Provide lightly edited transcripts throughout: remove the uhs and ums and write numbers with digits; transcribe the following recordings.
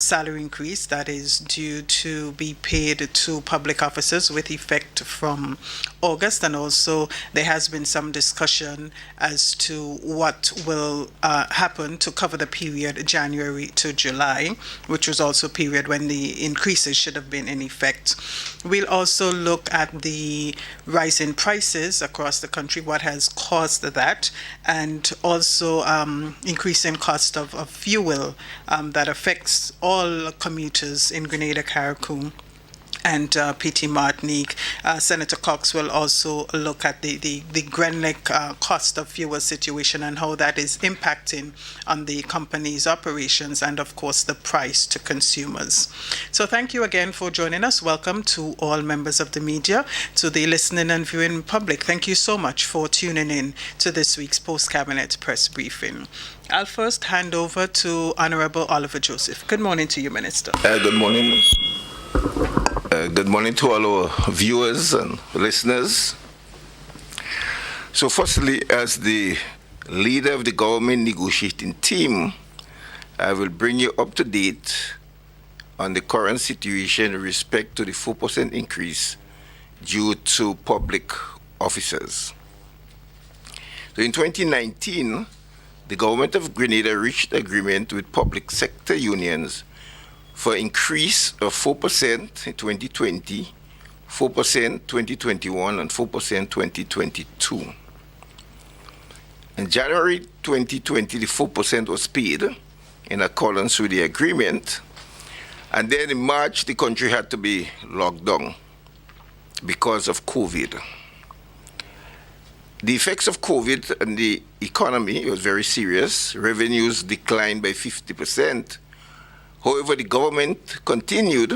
salary increase that is due to be paid to public officers with effect from August. And also there has been some discussion as to what will happen to cover the period January to July, which was also a period when the increases should have been in effect. We'll also look at the rise in prices across the country, what has caused that, and also increase in cost of fuel that affects all commuters in Grenada, Carriacou, and PT Martinique. Senator Cox will also look at the Grenlec cost of fuel situation and how that is impacting on the company's operations and, of course, the price to consumers. So thank you again for joining us. Welcome to all members of the media, to the listening and viewing public. Thank you so much for tuning in to this week's Post-Cabinet Press Briefing. I'll first hand over to Honorable Oliver Joseph. Good morning to you, Minister. Good morning. Good morning to all our viewers and listeners. So firstly, as the leader of the government negotiating team, I will bring you up to date on the current situation with respect to the 4% increase due to public officers. So in 2019, the government of Grenada reached agreement with public sector unions for increase of 4% in 2020, 4% 2021, and 4% 2022. In January 2020, the 4% was paid in accordance with the agreement, and then in March, the country had to be locked down because of COVID. The effects of COVID on the economy was very serious. Revenues declined by 50%. However, the government continued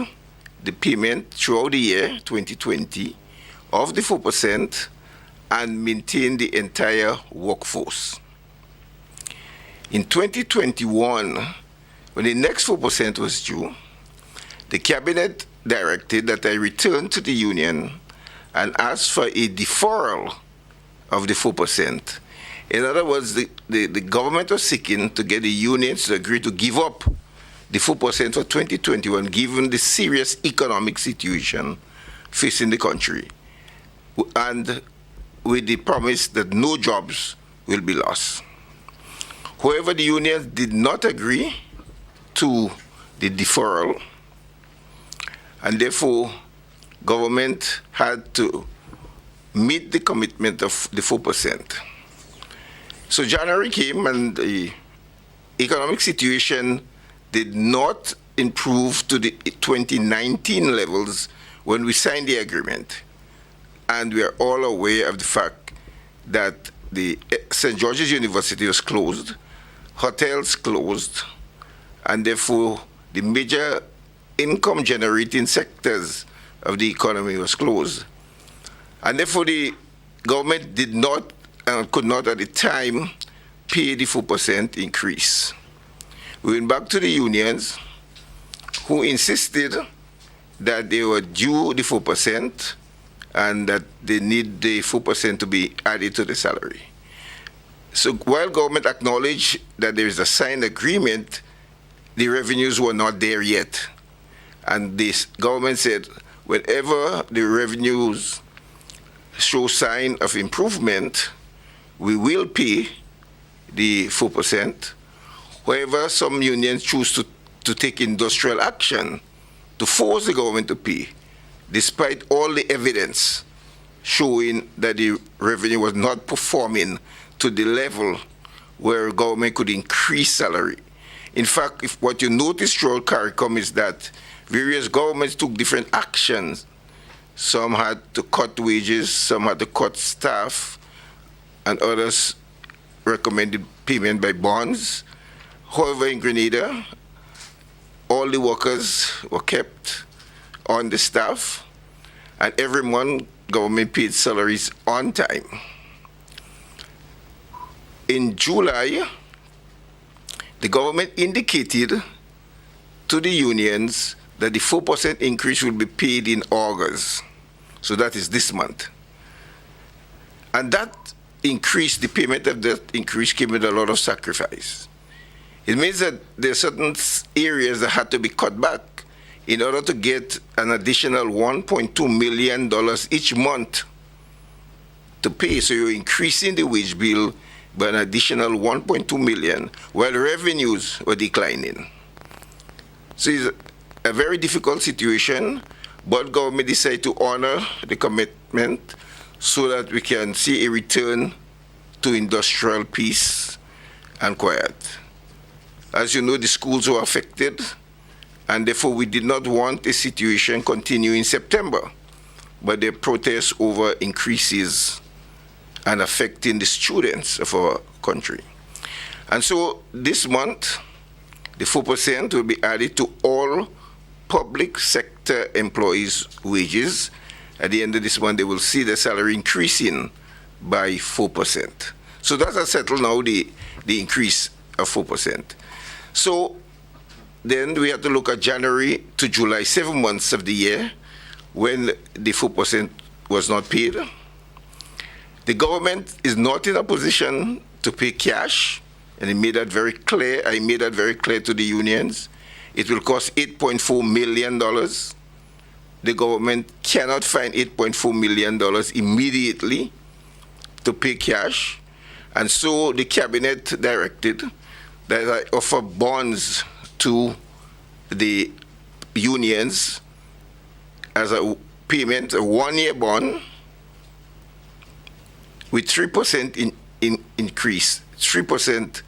the payment throughout the year 2020 of the 4% and maintained the entire workforce. In 2021, when the next 4% was due, the cabinet directed that I return to the union and ask for a deferral of the 4%. In other words, the government was seeking to get the unions to agree to give up the 4% for 2021, given the serious economic situation facing the country, and with the promise that no jobs will be lost. However, the unions did not agree to the deferral, and therefore, government had to meet the commitment of the 4%. So January came and the economic situation did not improve to the 2019 levels when we signed the agreement. And we are all aware of the fact that the St. George's University was closed, hotels closed, and therefore the major income generating sectors of the economy was closed. And therefore the government did not and could not at the time pay the 4% increase. We went back to the unions, who insisted that they were due the 4% and that they need the 4% to be added to the salary. So while government acknowledged that there is a signed agreement, the revenues were not there yet. And this government said, whenever the revenues show sign of improvement, we will pay the 4%. However, some unions choose to take industrial action to force the government to pay, despite all the evidence showing that the revenue was not performing to the level where government could increase salary. In fact, if what you notice throughout CARICOM is that various governments took different actions. Some had to cut wages, some had to cut staff, and others recommended payment by bonds. However, in Grenada, all the workers were kept on the staff, and every month government paid salaries on time. In July, the government indicated to the unions that the 4% increase will be paid in August. So that is this month. And that increase, the payment of that increase came with a lot of sacrifice. It means that there are certain areas that had to be cut back in order to get an additional $1.2 million each month to pay. So you're increasing the wage bill by an additional 1.2 million while revenues were declining. So it's a very difficult situation, but government decided to honor the commitment so that we can see a return to industrial peace and quiet. As you know, the schools were affected, and therefore we did not want a situation continue in September, but the protests over increases and affecting the students of our country. And so this month, the 4% will be added to all public sector employees' wages. At the end of this month, they will see the salary increasing by 4%. So that has settled now the increase of 4%. So then we have to look at January to July, 7 months of the year, when the 4% was not paid. The government is not in a position to pay cash, and I made that very clear to the unions. It will cost $8.4 million. The government cannot find $8.4 million immediately to pay cash. And so the cabinet directed that I offer bonds to the unions as a payment, a 1-year bond with 3% increase, 3%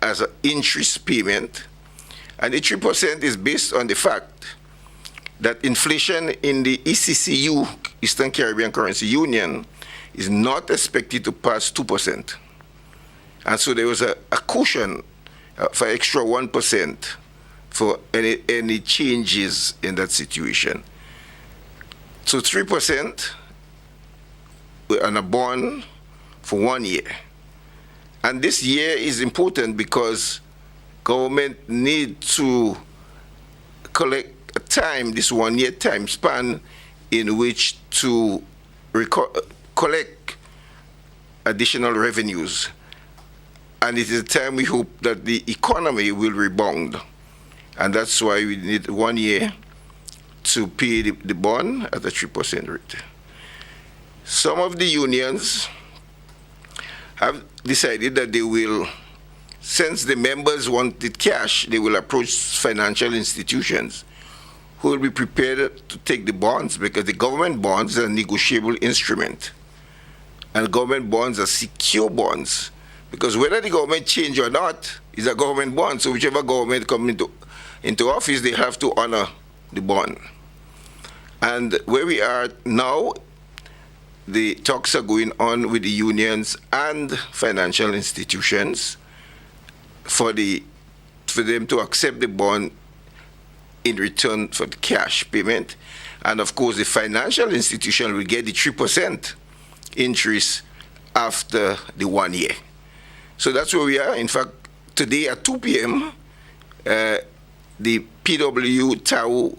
as an interest payment. And the 3% is based on the fact that inflation in the ECCU, Eastern Caribbean Currency Union, is not expected to pass 2%. And so there was a cushion for extra 1% for any changes in that situation. So 3% on a bond for 1 year. And this year is important because government need to collect a time, this 1 year time span, in which to collect additional revenues. And it is a time we hope that the economy will rebound. And that's why we need 1 year to pay the bond at a 3% rate. Some of the unions have decided that they will, since the members wanted cash, they will approach financial institutions who will be prepared to take the bonds, because the government bonds are a negotiable instrument. And government bonds are secure bonds, because whether the government change or not is a government bond. So whichever government comes into office, they have to honor the bond. And where we are now, the talks are going on with the unions and financial institutions for them to accept the bond in return for the cash payment. And of course, the financial institution will get the 3% interest after the 1 year. So that's where we are. In fact, today at 2 p.m., the PW Tao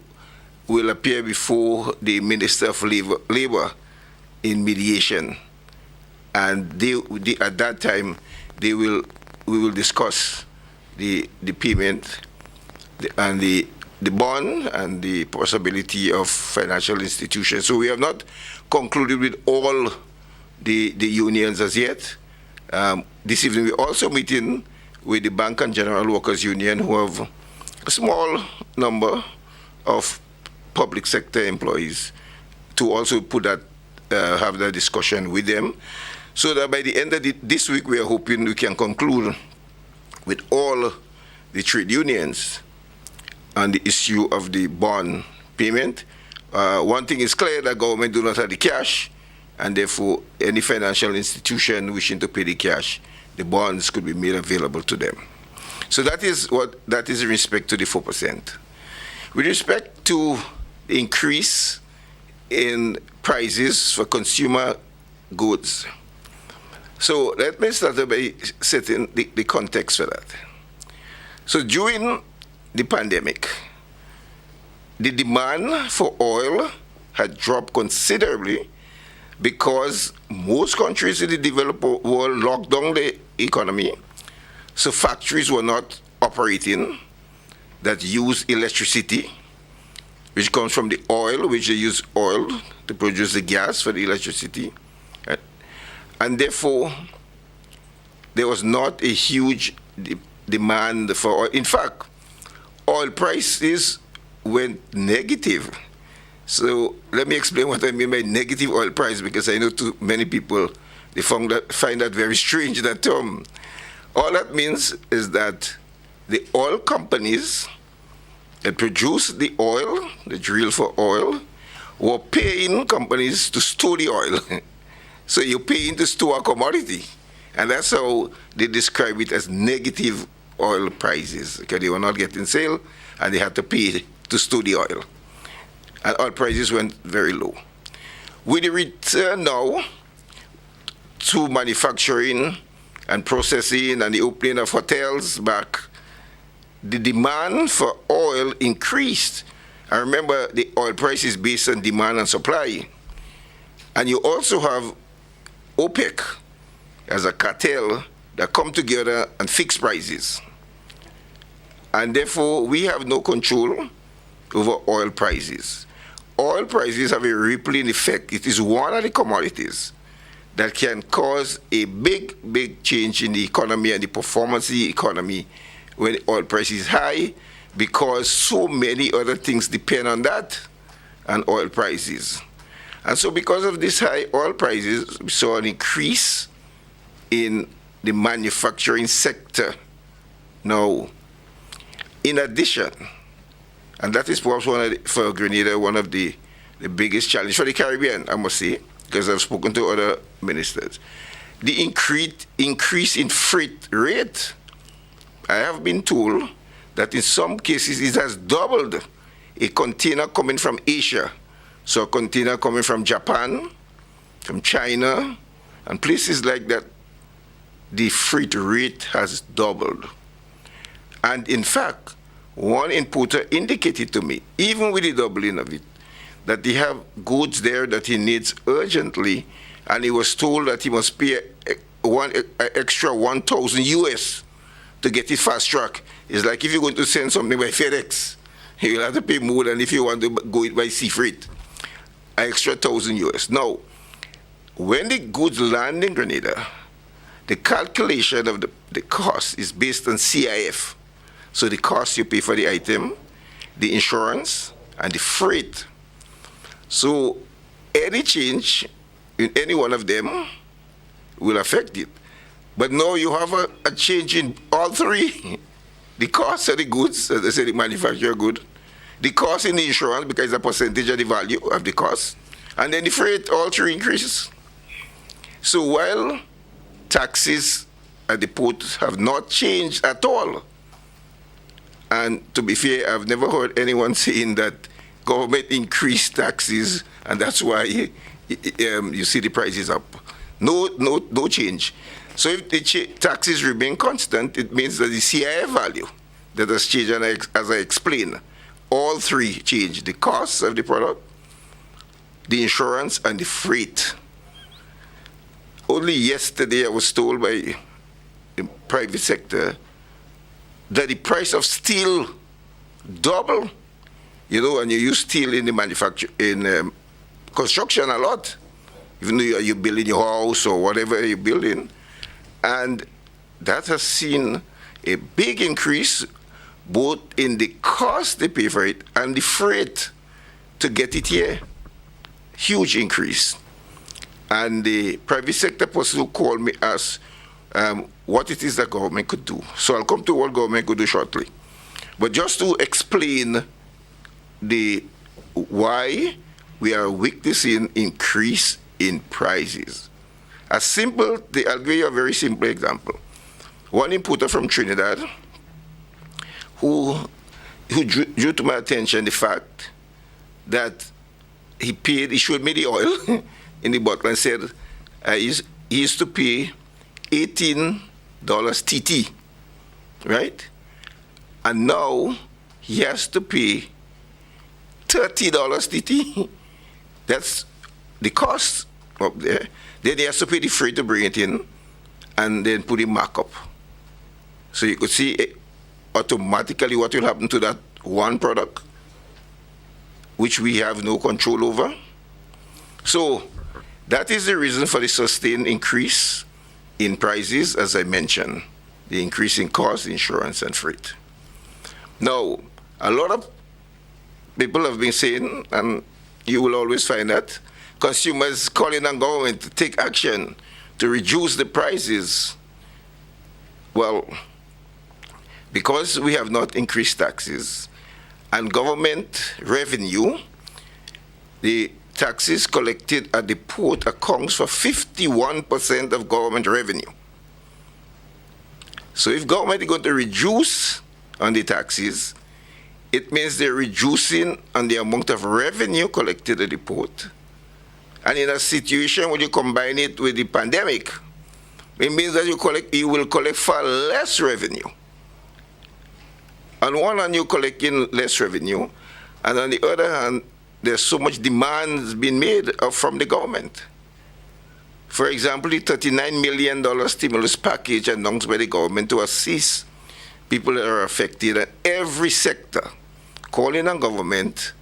will appear before the Minister of Labor in mediation, and at that time we will discuss the payment and the bond and the possibility of financial institutions. So we have not concluded with all the unions as yet. This evening we're also meeting with the Bank and General Workers Union, who have a small number of public sector employees, to also put that have that discussion with them, so that by the end of this week we are hoping we can conclude with all the trade unions on the issue of the bond payment. One thing is clear, that government do not have the cash, and therefore any financial institution wishing to pay the cash, the bonds could be made available to them. So that is in respect to the 4%. With respect to the increase in prices for consumer goods, so let me start by setting the context for that. So during the pandemic, the demand for oil had dropped considerably because most countries in the developed world locked down the economy. So factories were not operating that use electricity, which comes from the oil, which they use oil to produce the gas for the electricity. And therefore, there was not a huge demand for oil. In fact, oil prices went negative. So let me explain what I mean by negative oil price, because I know too many people, they find that very strange, that term. All that means is that the oil companies that produce the oil, the drill for oil, were paying companies to store the oil. So you're paying to store a commodity. And that's how they describe it as negative oil prices. Okay, they were not getting sale, and they had to pay to store the oil. And oil prices went very low. With the return now to manufacturing and processing and the opening of hotels back, the demand for oil increased. And remember, the oil price is based on demand and supply. And you also have OPEC as a cartel that come together and fix prices. And therefore, we have no control over oil prices. Oil prices have a rippling effect. It is one of the commodities that can cause a big, big change in the economy and the performance of the economy when oil price is high, because so many other things depend on that and oil prices. And so because of this high oil prices, we saw an increase in the manufacturing sector. Now, in addition, and that is perhaps for Grenada, one of the biggest challenges for the Caribbean, I must say, because I've spoken to other ministers. The increase in freight rate. I have been told that in some cases it has doubled. A container coming from Asia, so a container coming from Japan, from China, and places like that, the freight rate has doubled. And in fact, one importer indicated to me, even with the doubling of it, that they have goods there that he needs urgently, and he was told that he must pay extra 1,000 US to get it fast track. It's like if you're going to send something by FedEx, you'll have to pay more than if you want to go it by sea freight, an extra 1,000 US. Now, when the goods land in Grenada, the calculation of the cost is based on CIF. So the cost you pay for the item, the insurance, and the freight. So any change in any one of them will affect it. But now you have a change in all three. The cost of the goods, as I say, the manufacturer good, the cost in the insurance, because it's a percentage of the value of the cost, and then the freight, all three increases. So while taxes at the port have not changed at all, and to be fair, I've never heard anyone saying that government increased taxes and that's why you see the prices up. No change. So if the taxes remain constant, it means that the CIF value that has changed, and as I explained, all three change: the cost of the product, the insurance, and the freight. Only yesterday I was told by the private sector that the price of steel double. You know, and you use steel in the manufacture, in construction a lot, even though you're building your house or whatever you're building. And that has seen a big increase both in the cost they pay for it and the freight to get it here. Huge increase. And the private sector person who called me asked what it is that government could do. So I'll come to what government could do shortly. But just to explain why we are witnessing increase in prices. I'll give you a very simple example. One importer from Trinidad who drew to my attention the fact that he showed me the oil in the bottle and said he used to pay $18 TT, right? And now he has to pay $30 TT. That's the cost up there. Then he has to pay the freight to bring it in and then put the markup. So you could see automatically what will happen to that one product, which we have no control over. So that is the reason for the sustained increase in prices, as I mentioned, the increase in cost, insurance, and freight. Now, a lot of people have been saying, and you will always find that, consumers calling on government to take action to reduce the prices. Well, because we have not increased taxes and government revenue, the taxes collected at the port accounts for 51% of government revenue. So if government is going to reduce on the taxes, it means they're reducing on the amount of revenue collected at the port. And in a situation where you combine it with the pandemic, it means that you will collect far less revenue. On one hand, you're collecting less revenue, and on the other hand, there's so much demands being made from the government. For example, the $39 million stimulus package announced by the government to assist people that are affected in every sector, calling on government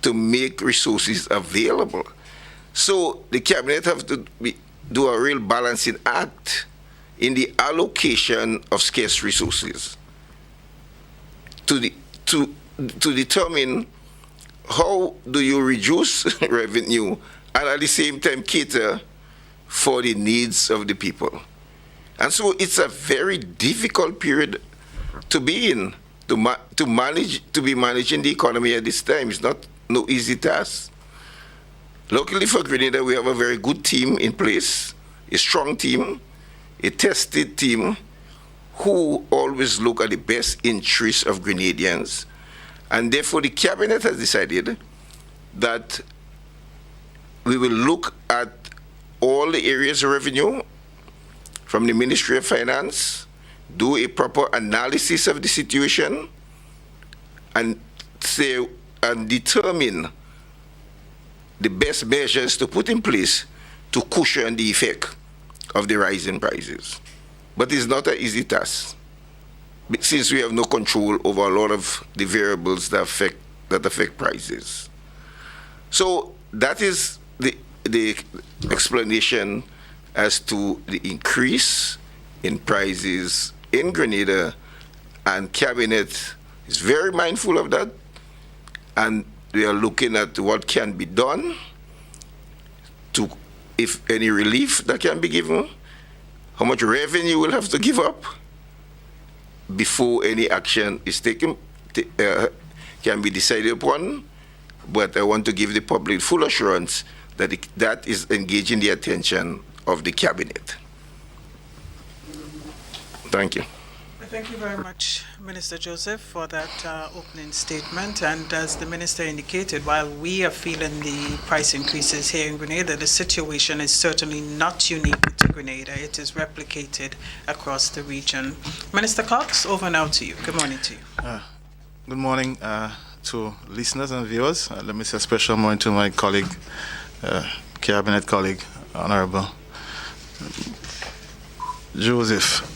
to make resources available. So the cabinet have to do a real balancing act in the allocation of scarce resources to determine how do you reduce revenue and at the same time cater for the needs of the people. And so it's a very difficult period to be in, to be managing the economy at this time. It's not no easy task. Luckily for Grenada, we have a very good team in place, a strong team, a tested team who always look at the best interests of Grenadians. And therefore, the cabinet has decided that we will look at all the areas of revenue from the Ministry of Finance, do a proper analysis of the situation, and determine the best measures to put in place to cushion the effect of the rise in prices. But it's not an easy task, since we have no control over a lot of the variables that affect prices. So that is the explanation as to the increase in prices in Grenada, and Cabinet is very mindful of that, and we are looking at what can be done to, if any relief that can be given, how much revenue we'll have to give up before any action is taken, can be decided upon. But I want to give the public full assurance that that is engaging the attention of the Cabinet. Thank you. Thank you very much, Minister Joseph, for that opening statement. And as the Minister indicated, while we are feeling the price increases here in Grenada, the situation is certainly not unique to Grenada. It is replicated across the region. Minister Cox, over now to you. Good morning to you. Good morning to listeners and viewers. Let me say a special morning to my colleague, Cabinet colleague, Honorable Joseph.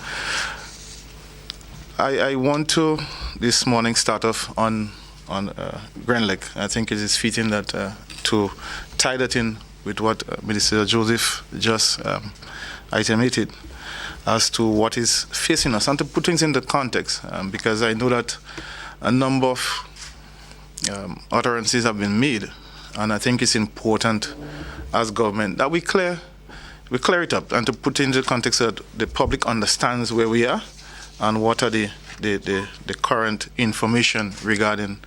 I want to this morning start off on GrenLec. I think it is fitting that to tie that in with what Minister Joseph just itemated as to what is facing us, and to put things into context, because I know that a number of utterances have been made, and I think it's important as government that we clear it up and to put into context that the public understands where we are and what are the current information regarding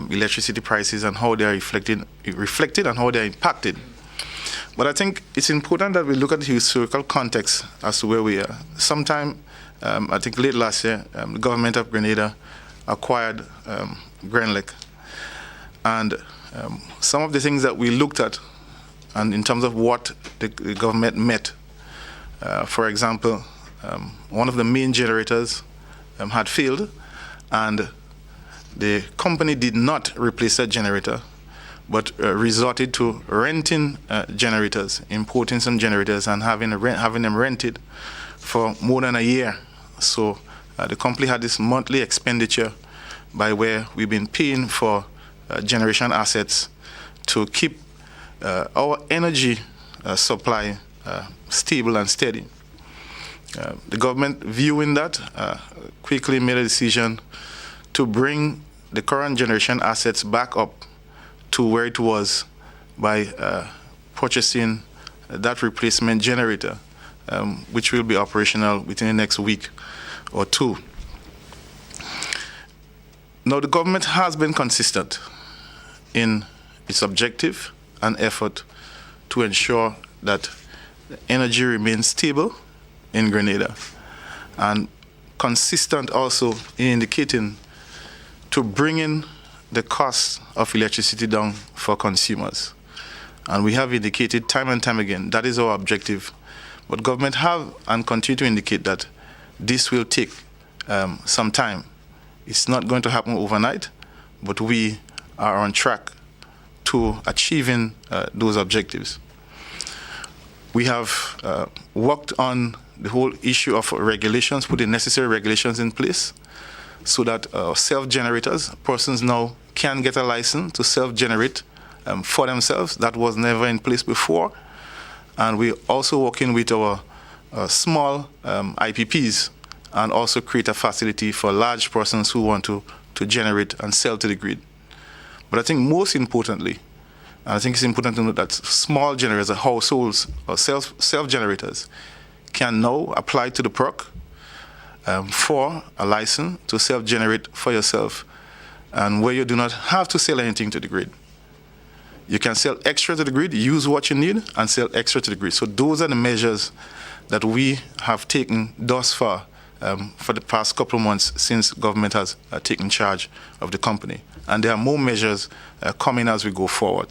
electricity prices and how they are reflected and how they are impacted. But I think it's important that we look at the historical context as to where we are. Sometime, I think late last year, the government of Grenada acquired GrenLec. And some of the things that we looked at, and in terms of what the government met, for example, one of the main generators had failed, and the company did not replace that generator, but resorted to renting generators, importing some generators, and having them rented for more than a year. So the company had this monthly expenditure by where we've been paying for generation assets to keep our energy supply stable and steady. The government, viewing that, quickly made a decision to bring the current generation assets back up to where it was by purchasing that replacement generator, which will be operational within the next week or two. Now, the government has been consistent in its objective and effort to ensure that the energy remains stable in Grenada, and consistent also in indicating to bringing the cost of electricity down for consumers. And we have indicated time and time again that is our objective. But government have and continue to indicate that this will take some time. It's not going to happen overnight, but we are on track to achieving those objectives. We have worked on the whole issue of regulations, put the necessary regulations in place so that self-generators, persons now can get a license to self-generate for themselves. That was never in place before. And we're also working with our small IPPs and also create a facility for large persons who want to generate and sell to the grid. But I think most importantly, and I think it's important to note that small generators, households, or self-generators can now apply to the PROC for a license to self-generate for yourself, and where you do not have to sell anything to the grid. You can sell extra to the grid, use what you need, and sell extra to the grid. So those are the measures that we have taken thus far for the past couple of months since government has taken charge of the company. And there are more measures coming as we go forward.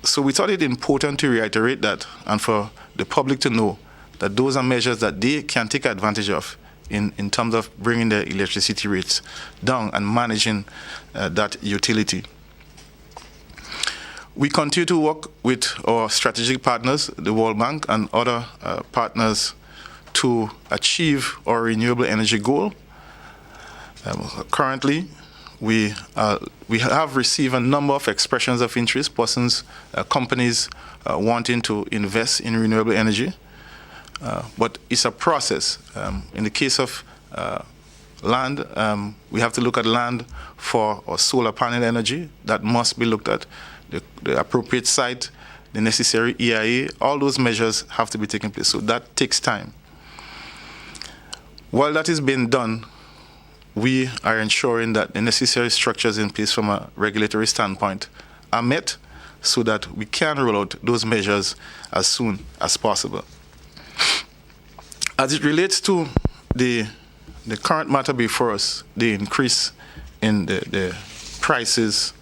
So we thought it important to reiterate that and for the public to know that those are measures that they can take advantage of in terms of bringing their electricity rates down and managing that utility. We continue to work with our strategic partners, the World Bank and other partners, to achieve our renewable energy goal. Currently, we have received a number of expressions of interest, persons, companies wanting to invest in renewable energy. But it's a process. In the case of land, we have to look at land for solar panel energy. That must be looked at. The appropriate site, the necessary EIA, all those measures have to be taken place. So that takes time. While that is being done, we are ensuring that the necessary structures in place from a regulatory standpoint are met so that we can roll out those measures as soon as possible. As it relates to the current matter before us, the increase in the prices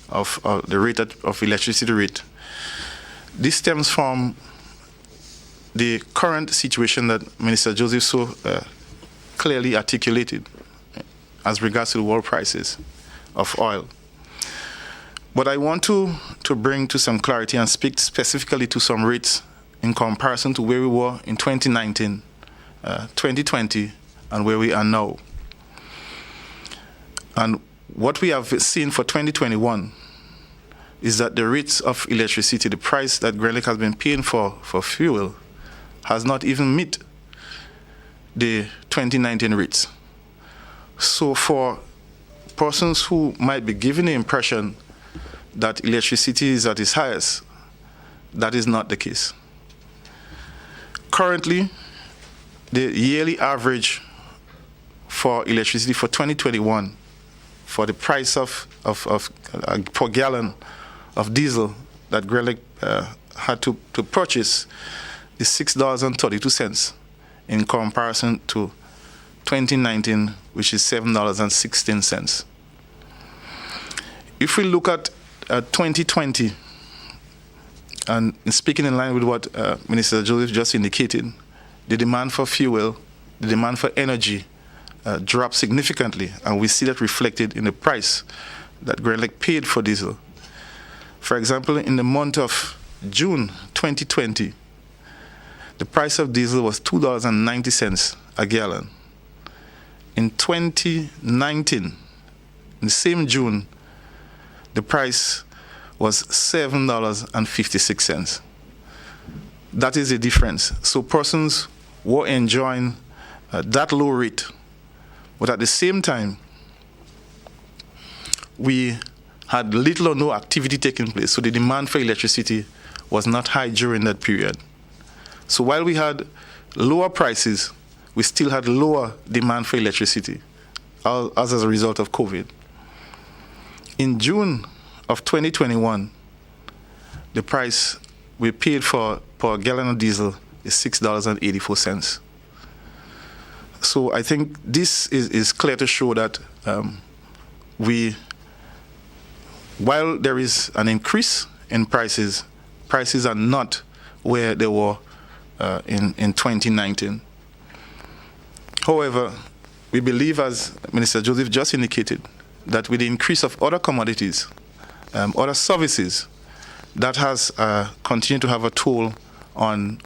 of the rate of electricity rate, this stems from the current situation that Minister Joseph so clearly articulated as regards to the world prices of oil. But I want to bring to some clarity and speak specifically to some rates in comparison to where we were in 2019, 2020, and where we are now. And what we have seen for 2021 is that the rates of electricity, the price that GRENLEC has been paying for fuel, has not even met the 2019 rates. So for persons who might be given the impression that electricity is at its highest, that is not the case. Currently, the yearly average for electricity for 2021, for the price of per gallon of diesel that GRENLEC had to purchase, is $6.32 in comparison to 2019, which is $7.16. If we look at 2020, and speaking in line with what Minister Joseph just indicated, the demand for fuel, the demand for energy dropped significantly, and we see that reflected in the price that GRENLEC paid for diesel. For example, in the month of June 2020, the price of diesel was $2.90 a gallon. in 2019, in the same June, the price was $7.56. That is the difference. So persons were enjoying that low rate, but at the same time, we had little or no activity taking place, so the demand for electricity was not high during that period. So while we had lower prices, we still had lower demand for electricity as a result of COVID. In June of 2021, the price we paid for per gallon of diesel is $6.84. So I think this is clear to show that while there is an increase in prices, prices are not where they were in 2019. However, we believe, as Minister Joseph just indicated, that with the increase of other commodities, other services, that has continued to have a toll on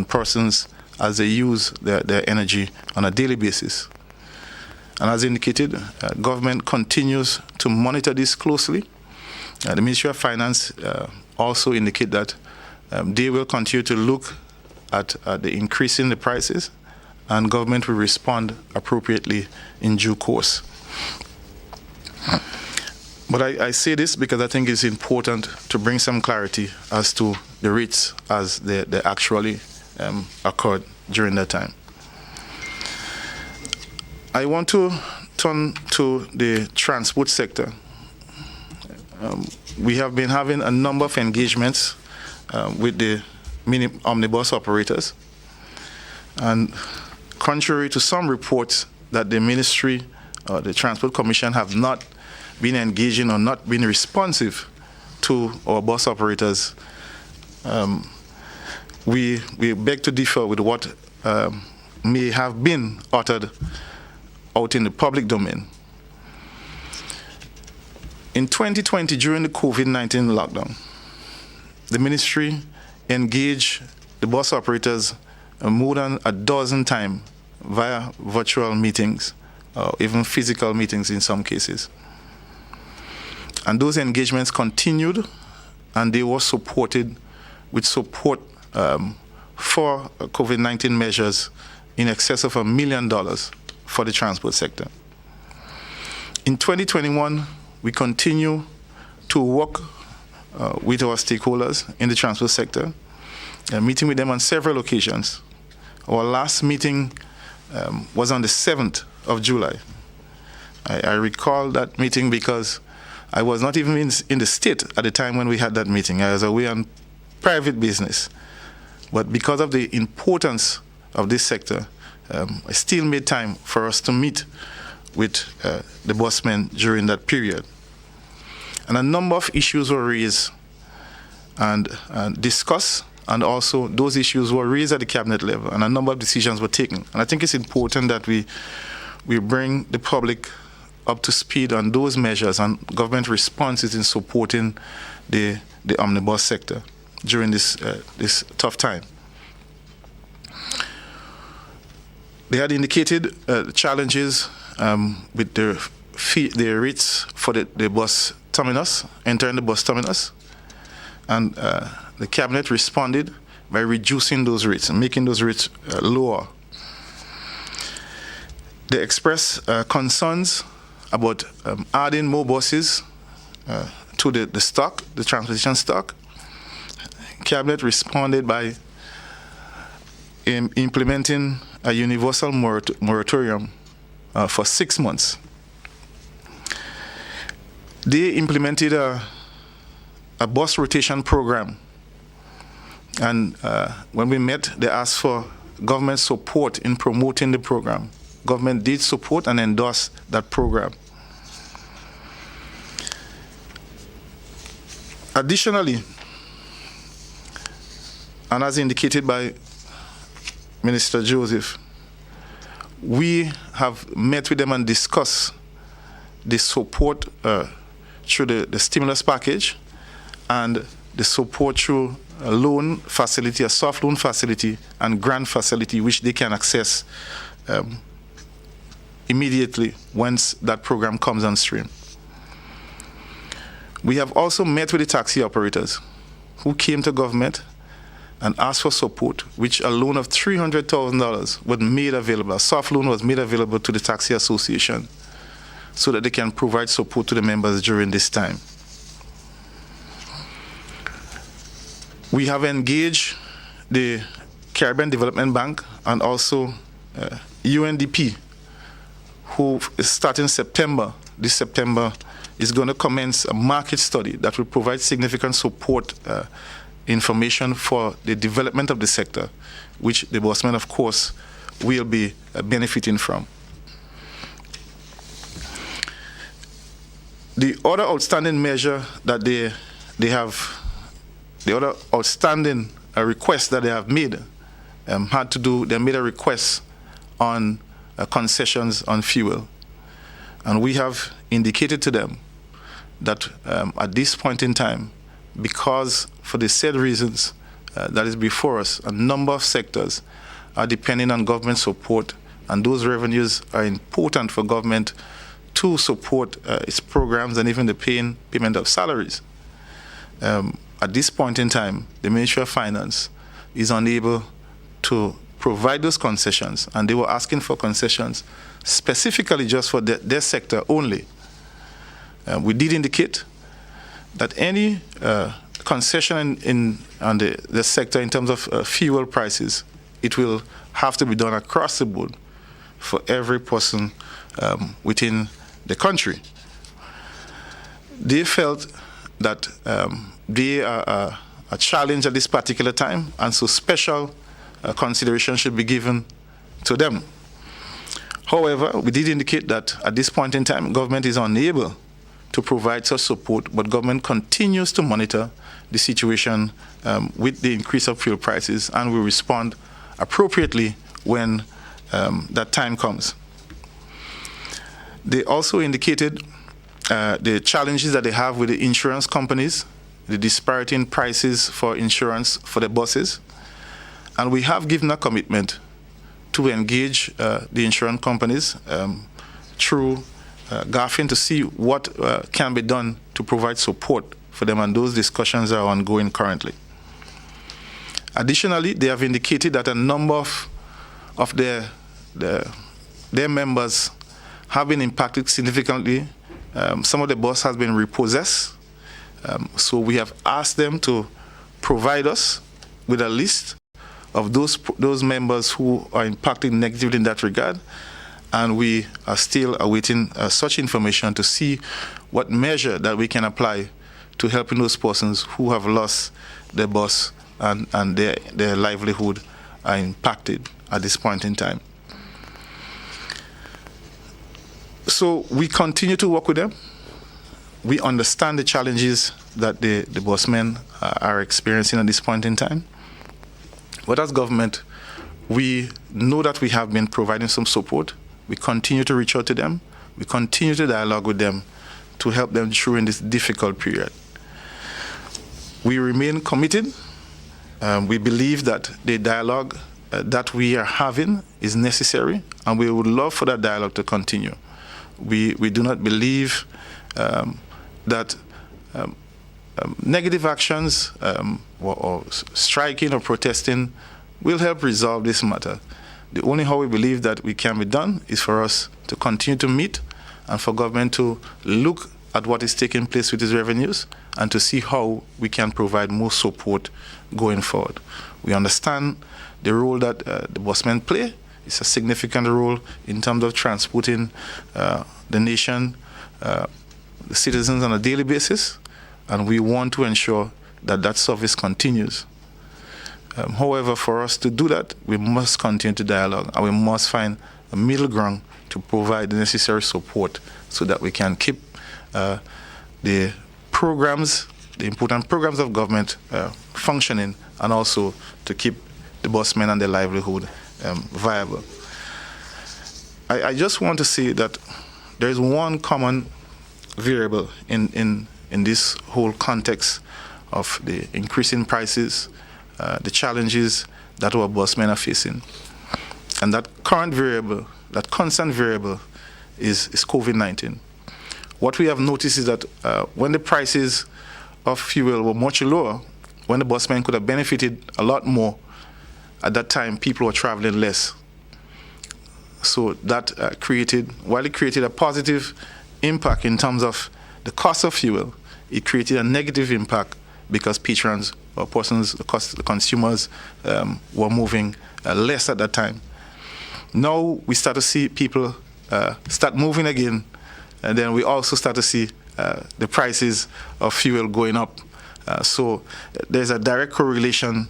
persons as they use their energy on a daily basis. And as indicated, government continues to monitor this closely. The Ministry of Finance also indicate that they will continue to look at the increase in the prices, and government will respond appropriately in due course. But I say this because I think it's important to bring some clarity as to the rates as they actually occurred during that time. I want to turn to the transport sector. We have been having a number of engagements with the mini omnibus operators, and contrary to some reports that the ministry or the Transport Commission have not been engaging or not been responsive to our bus operators, we beg to differ with what may have been uttered out in the public domain. In 2020, during the COVID-19 lockdown, the ministry engaged the bus operators more than a dozen times via virtual meetings, or even physical meetings in some cases. And those engagements continued, and they were supported with support for COVID-19 measures in excess of $1 million for the transport sector. In 2021, we continue to work with our stakeholders in the transport sector, meeting with them on several occasions. Our last meeting was on the 7th of July. I recall that meeting because I was not even in the state at the time when we had that meeting. I was away on private business. But because of the importance of this sector, I still made time for us to meet with the busmen during that period. And a number of issues were raised and discussed, and also those issues were raised at the cabinet level, and a number of decisions were taken. And I think it's important that we bring the public up to speed on those measures and government responses in supporting the omnibus sector during this tough time. They had indicated challenges with the rates for the bus terminus, entering the bus terminus, and the cabinet responded by reducing those rates and making those rates lower. They expressed concerns about adding more buses to the stock, the transportation stock. Cabinet responded by implementing a universal moratorium for 6 months. They implemented a bus rotation program, and when we met, they asked for government support in promoting the program. Government did support and endorse that program. Additionally, and as indicated by Minister Joseph, we have met with them and discussed the support through the stimulus package and the support through a loan facility, a soft loan facility, and grant facility, which they can access immediately once that program comes on stream. We have also met with the taxi operators who came to government and asked for support, which a loan of $300,000 was made available, a soft loan was made available to the Taxi Association so that they can provide support to the members during this time. We have engaged the Caribbean Development Bank and also UNDP, who is starting September. This September is going to commence a market study that will provide significant support information for the development of the sector, which the Bossman, of course, will be benefiting from. The other outstanding measure that they have, the other outstanding request that they have made had to do, they made a request on concessions on fuel. And we have indicated to them that at this point in time, because for the said reasons that is before us, a number of sectors are depending on government support, and those revenues are important for government to support its programs and even the payment of salaries. At this point in time, the Ministry of Finance is unable to provide those concessions, and they were asking for concessions specifically just for their sector only. We did indicate that any concession on the sector in terms of fuel prices, it will have to be done across the board for every person within the country. They felt that they are a challenge at this particular time, and so special consideration should be given to them. However, we did indicate that at this point in time, government is unable to provide such support, but government continues to monitor the situation with the increase of fuel prices and will respond appropriately when that time comes. They also indicated the challenges that they have with the insurance companies, the disparity in prices for insurance for the buses, and we have given a commitment to engage the insurance companies through GAFIN to see what can be done to provide support for them, and those discussions are ongoing currently. Additionally, they have indicated that a number of their members have been impacted significantly. Some of the bus has been repossessed, so we have asked them to provide us with a list of those members who are impacted negatively in that regard, and we are still awaiting such information to see what measure that we can apply to helping those persons who have lost their bus and their livelihood are impacted at this point in time. So we continue to work with them. We understand the challenges that the busmen are experiencing at this point in time. But as government, we know that we have been providing some support. We continue to reach out to them. We continue to dialogue with them to help them during this difficult period. We remain committed. We believe that the dialogue that we are having is necessary, and we would love for that dialogue to continue. We do not believe that negative actions or striking or protesting will help resolve this matter. The only how we believe that we can be done is for us to continue to meet and for government to look at what is taking place with its revenues and to see how we can provide more support going forward. We understand the role that the busmen play. It's a significant role in terms of transporting the nation, the citizens on a daily basis, and we want to ensure that that service continues. However, for us to do that, we must continue to dialogue, and we must find a middle ground to provide the necessary support so that we can keep the programs, the important programs of government functioning, and also to keep the busmen and their livelihood viable. I just want to say that there is one common variable in this whole context of the increasing prices, the challenges that our busmen are facing. And that current variable, that constant variable, is COVID-19. What we have noticed is that when the prices of fuel were much lower, when the busmen could have benefited a lot more, at that time people were traveling less. So that while it created a positive impact in terms of the cost of fuel, it created a negative impact because patrons or persons, the consumers, were moving less at that time. Now we start to see people start moving again, and then we also start to see the prices of fuel going up. So there's a direct correlation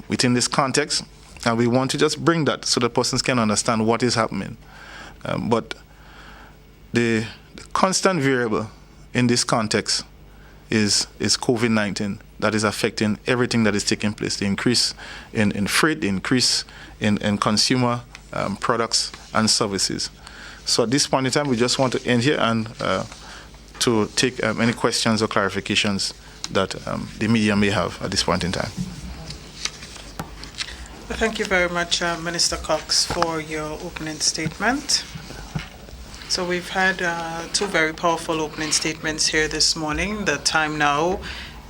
within this context, and we want to just bring that so that persons can understand what is happening. But the constant variable in this context is COVID-19 that is affecting everything that is taking place. The increase in freight, the increase in consumer products and services. So at this point in time, we just want to end here and to take any questions or clarifications that the media may have at this point in time. Thank you very much, Minister Cox, for your opening statement. So we've had two very powerful opening statements here this morning. The time now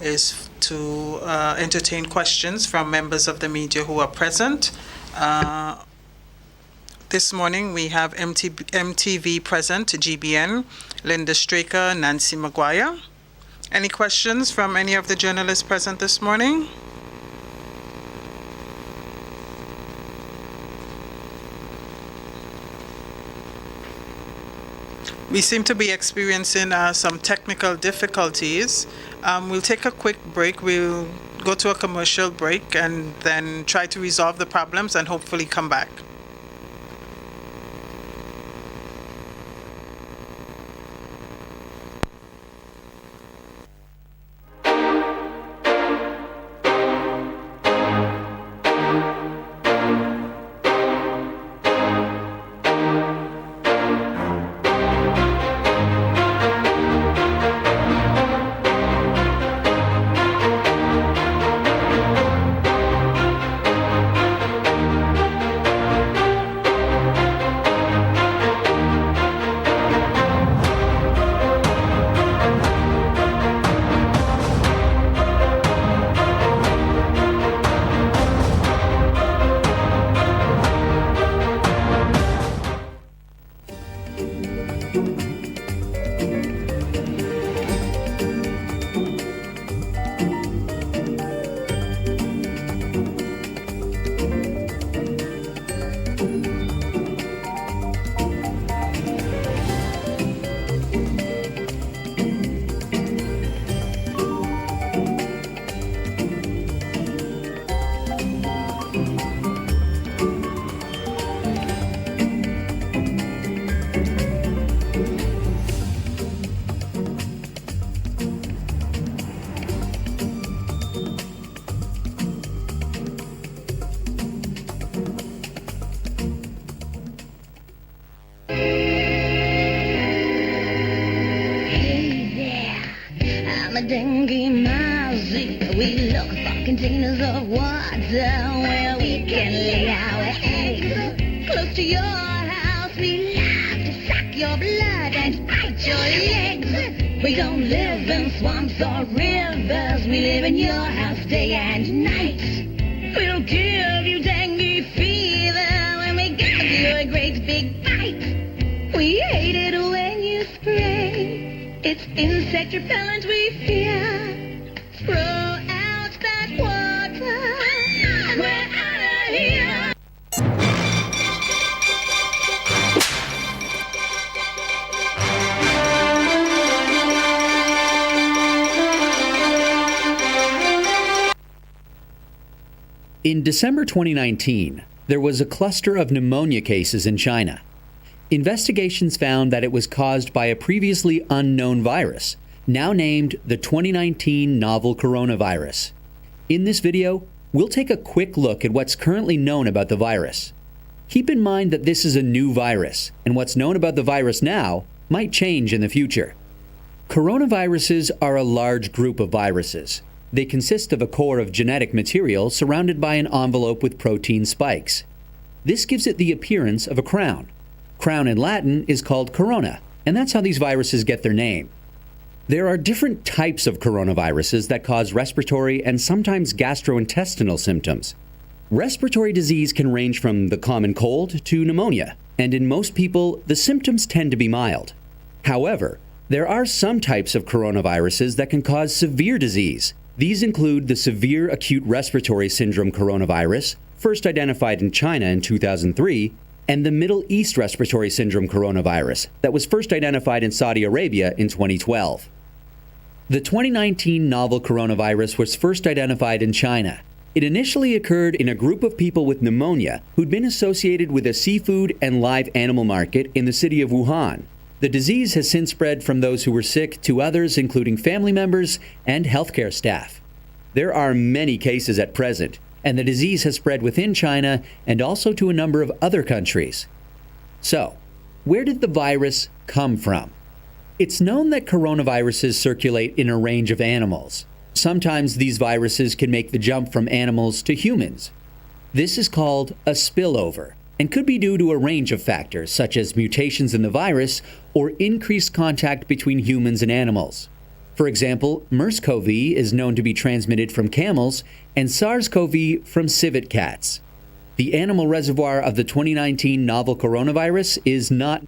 is to entertain questions from members of the media who are present. This morning we have MTV present, GBN, Linda Straker, Nancy Maguire. Any questions from any of the journalists present this morning? We seem to be experiencing some technical difficulties. We'll take a quick break. We'll go to a commercial break and then try to resolve the problems and hopefully come back. dengue mousy. We look for containers of water where we can lay our eggs. Close to your house, we love to suck your blood and bite your legs. We don't live in swamps or rivers. We live in your house day and night. We'll give you dengue fever when we give you a great big bite. We hate it when you spray. It's insect repellent we fear. Throw out that water. We're out of here. In December 2019, there was a cluster of pneumonia cases in China. Investigations found that it was caused by a previously unknown virus, now named the 2019 novel coronavirus. In this video, we'll take a quick look at what's currently known about the virus. Keep in mind that this is a new virus, and what's known about the virus now might change in the future. Coronaviruses are a large group of viruses. They consist of a core of genetic material surrounded by an envelope with protein spikes. This gives it the appearance of a crown. Crown in Latin is called corona, and that's how these viruses get their name. There are different types of coronaviruses that cause respiratory and sometimes gastrointestinal symptoms. Respiratory disease can range from the common cold to pneumonia, and in most people, the symptoms tend to be mild. However, there are some types of coronaviruses that can cause severe disease. These include the severe acute respiratory syndrome coronavirus, first identified in China in 2003, and the Middle East respiratory syndrome coronavirus that was first identified in Saudi Arabia in 2012. The 2019 novel coronavirus was first identified in China. It initially occurred in a group of people with pneumonia who'd been associated with a seafood and live animal market in the city of Wuhan. The disease has since spread from those who were sick to others, including family members and healthcare staff. There are many cases at present, and the disease has spread within China and also to a number of other countries. So, where did the virus come from? It's known that coronaviruses circulate in a range of animals. Sometimes these viruses can make the jump from animals to humans. This is called a spillover and could be due to a range of factors such as mutations in the virus or increased contact between humans and animals. For example, MERS-CoV is known to be transmitted from camels and SARS-CoV from civet cats. The animal reservoir of the 2019 novel coronavirus is not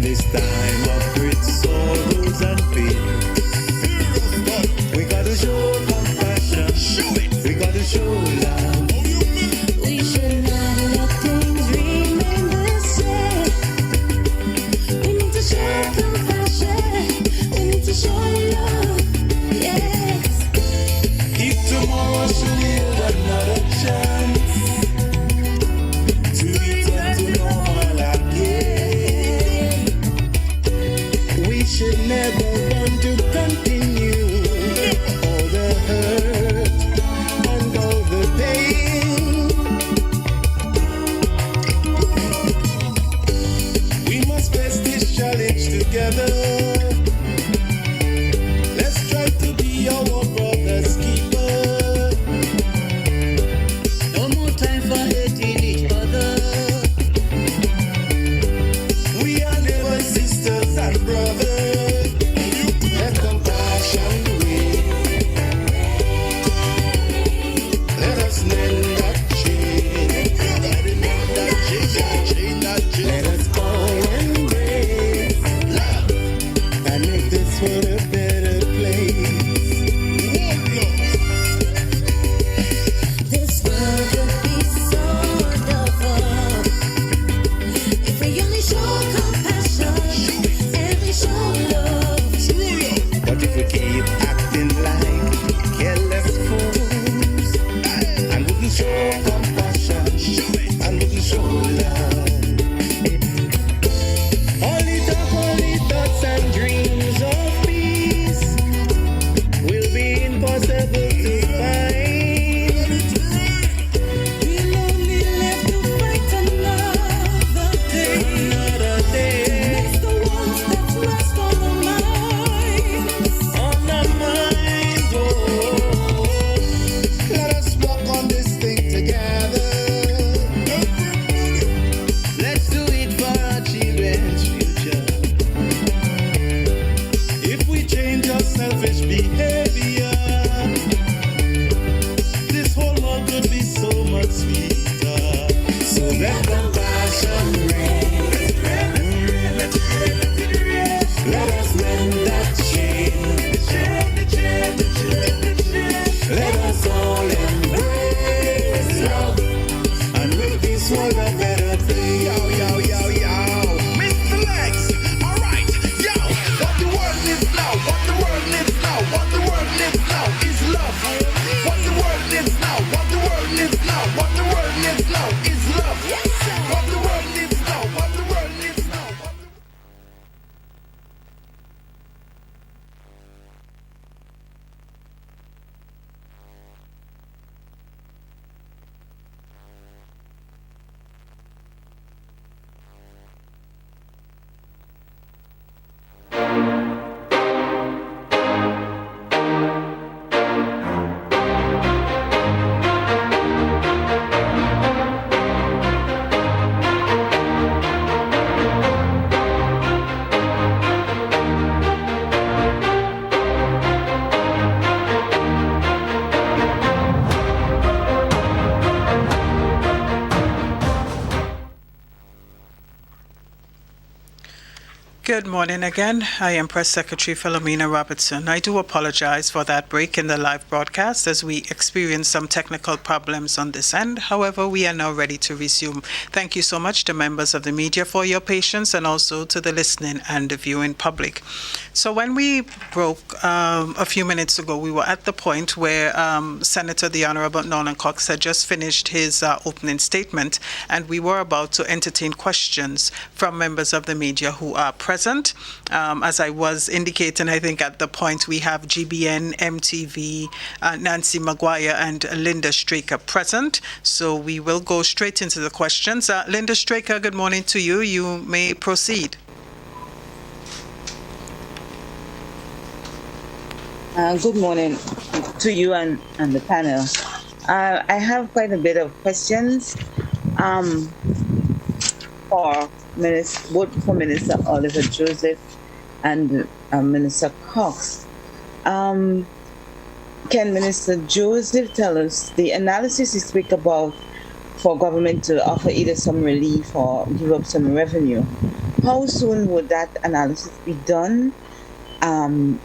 this time of great sorrows and pain. We gotta show compassion. We gotta show love. We should not let things remain the same. We need to show compassion. We need to show love. Yes. If tomorrow should yield another chance to return to normal again, we should never want to continue all the hurt and all the pain. We must face this challenge together. Let's try to be our brother's keeper. No more time for hating each other. We are neighbors, sisters, and brothers. Let compassion win. Let us mend that chain. Let us all embrace love and make this world a better place. This world would be so wonderful if we only show compassion and we show love. But if we keep acting like careless fools and wouldn't show compassion and wouldn't show love, Good morning again. I am Press Secretary Philomena Robertson. I do apologize for that break in the live broadcast as we experienced some technical problems on this end. However, we are now ready to resume. Thank you so much to members of the media for your patience and also to the listening and the viewing public. So when we broke a few minutes ago, we were at the point where Senator the Honorable Nolan Cox had just finished his opening statement, and we were about to entertain questions from members of the media who are present. As I was indicating, I think at the point we have GBN, MTV, Nancy Maguire, and Linda Straker present. So we will go straight into the questions. Linda Straker, good morning to you. You may proceed. Good morning to you and the panel. I have quite a bit of questions both for Minister Oliver Joseph and Minister Cox. Can Minister Joseph tell us the analysis you speak about for government to offer either some relief or give up some revenue? How soon would that analysis be done? And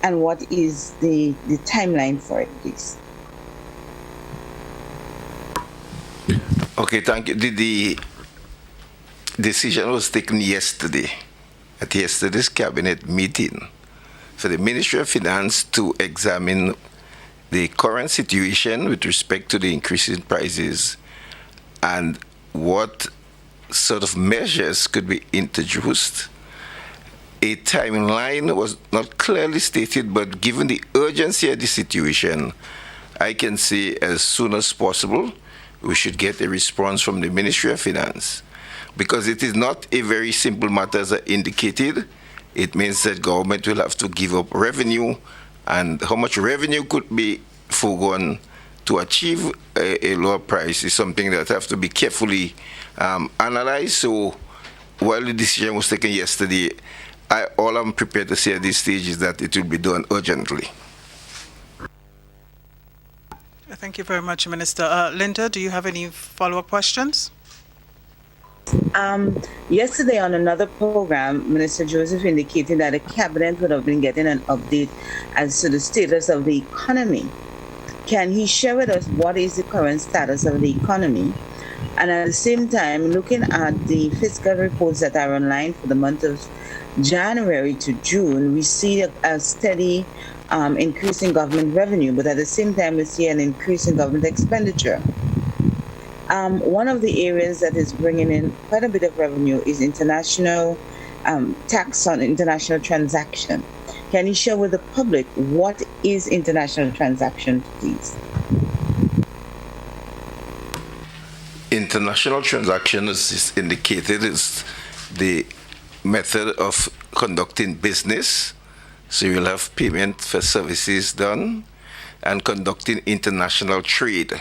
what is the timeline for it, please? Okay, thank you. The decision was taken yesterday, at yesterday's cabinet meeting, for the Ministry of Finance to examine the current situation with respect to the increase in prices and what sort of measures could be introduced. A timeline was not clearly stated, but given the urgency of the situation, I can say as soon as possible we should get a response from the Ministry of Finance, because it is not a very simple matter as I indicated. It means that government will have to give up revenue, and how much revenue could be foregone to achieve a lower price is something that have to be carefully analyzed. So while the decision was taken yesterday, all I'm prepared to say at this stage is that it will be done urgently. Thank you very much, Minister. Linda, do you have any follow-up questions? Yesterday on another program, Minister Joseph indicated that the cabinet would have been getting an update as to the status of the economy. Can he share with us what is the current status of the economy? And at the same time, looking at the fiscal reports that are online for the month of January to June, we see a steady increase in government revenue, but at the same time, we see an increase in government expenditure. One of the areas that is bringing in quite a bit of revenue is international tax on international transaction. Can you share with the public what is international transaction, please? International transaction, as is indicated, is the method of conducting business. So you'll have payment for services done and conducting international trade.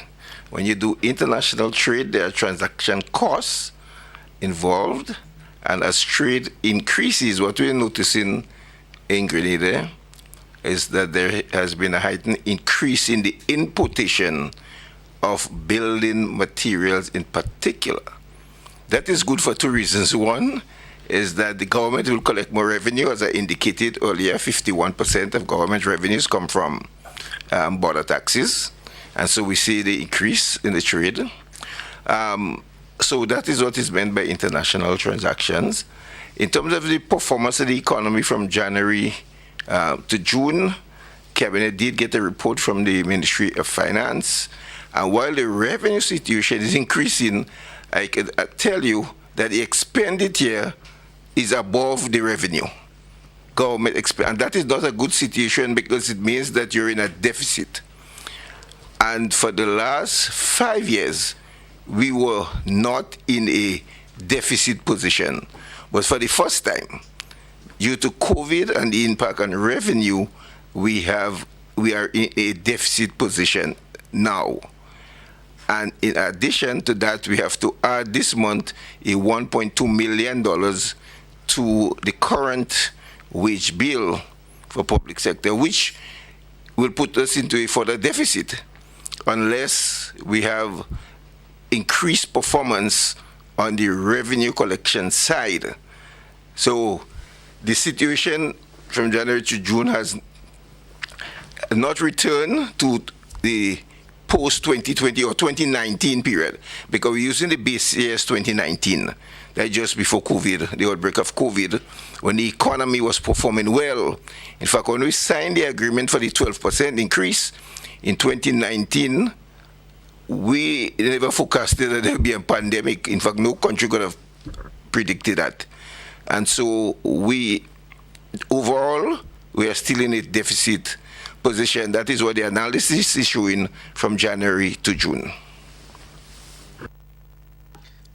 When you do international trade, there are transaction costs involved, and as trade increases, what we're noticing in Grenada is that there has been a heightened increase in the importation of building materials in particular. That is good for two reasons. One is that the government will collect more revenue. As I indicated earlier, 51% of government revenues come from border taxes. And so we see the increase in the trade. So that is what is meant by international transactions. In terms of the performance of the economy from January to June, Cabinet did get a report from the Ministry of Finance. And while the revenue situation is increasing, I can tell you that the expenditure is above the revenue. And that is not a good situation, because it means that you're in a deficit. And for the last 5 years, we were not in a deficit position. But for the first time, due to COVID and the impact on revenue, we are in a deficit position now. And in addition to that, we have to add this month a $1.2 million to the current wage bill for public sector, which will put us into a further deficit unless we have increased performance on the revenue collection side. So the situation from January to June has not returned to the post 2020 or 2019 period, because we're using the base year as 2019. That just before COVID, the outbreak of COVID, when the economy was performing well. In fact, when we signed the agreement for the 12% increase in 2019, we never forecasted that there would be a pandemic. In fact, no country could have predicted that. And so overall, we are still in a deficit position. That is what the analysis is showing from January to June.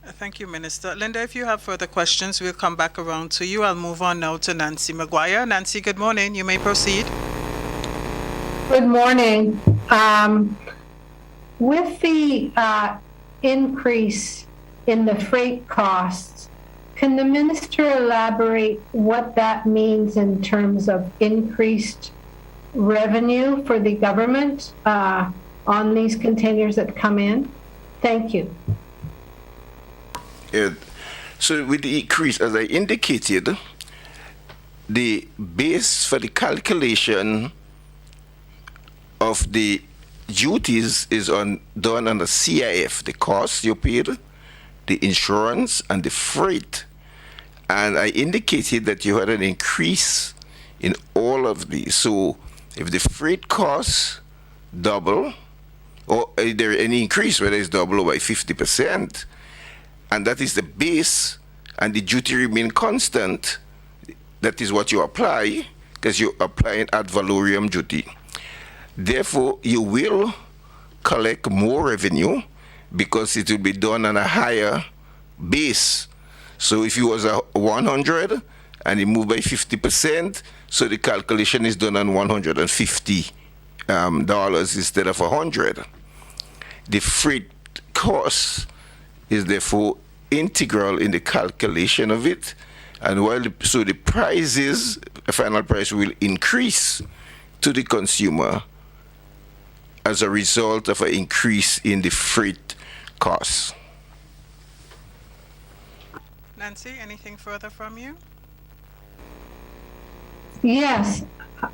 Thank you, Minister. Linda, if you have further questions, we'll come back around to you. I'll move on now to Nancy Maguire. Nancy, good morning. You may proceed. Good morning. With the increase in the freight costs, can the minister elaborate what that means in terms of increased revenue for the government on these containers that come in? Thank you. So with the increase, as I indicated, the base for the calculation of the duties is done on the CIF, the cost you paid, the insurance, and the freight. And I indicated that you had an increase in all of these. So if the freight costs double, or is there any increase, whether it's double or by 50%, and that is the base, and the duty remain constant, that is what you apply, because you're applying ad valorem duty. Therefore, you will collect more revenue because it will be done on a higher base. So if it was a 100 and it moved by 50%, so the calculation is done on $150 instead of 100. The freight cost is therefore integral in the calculation of it, and so the prices, the final price will increase to the consumer as a result of an increase in the freight costs. Nancy, anything further from you? Yes,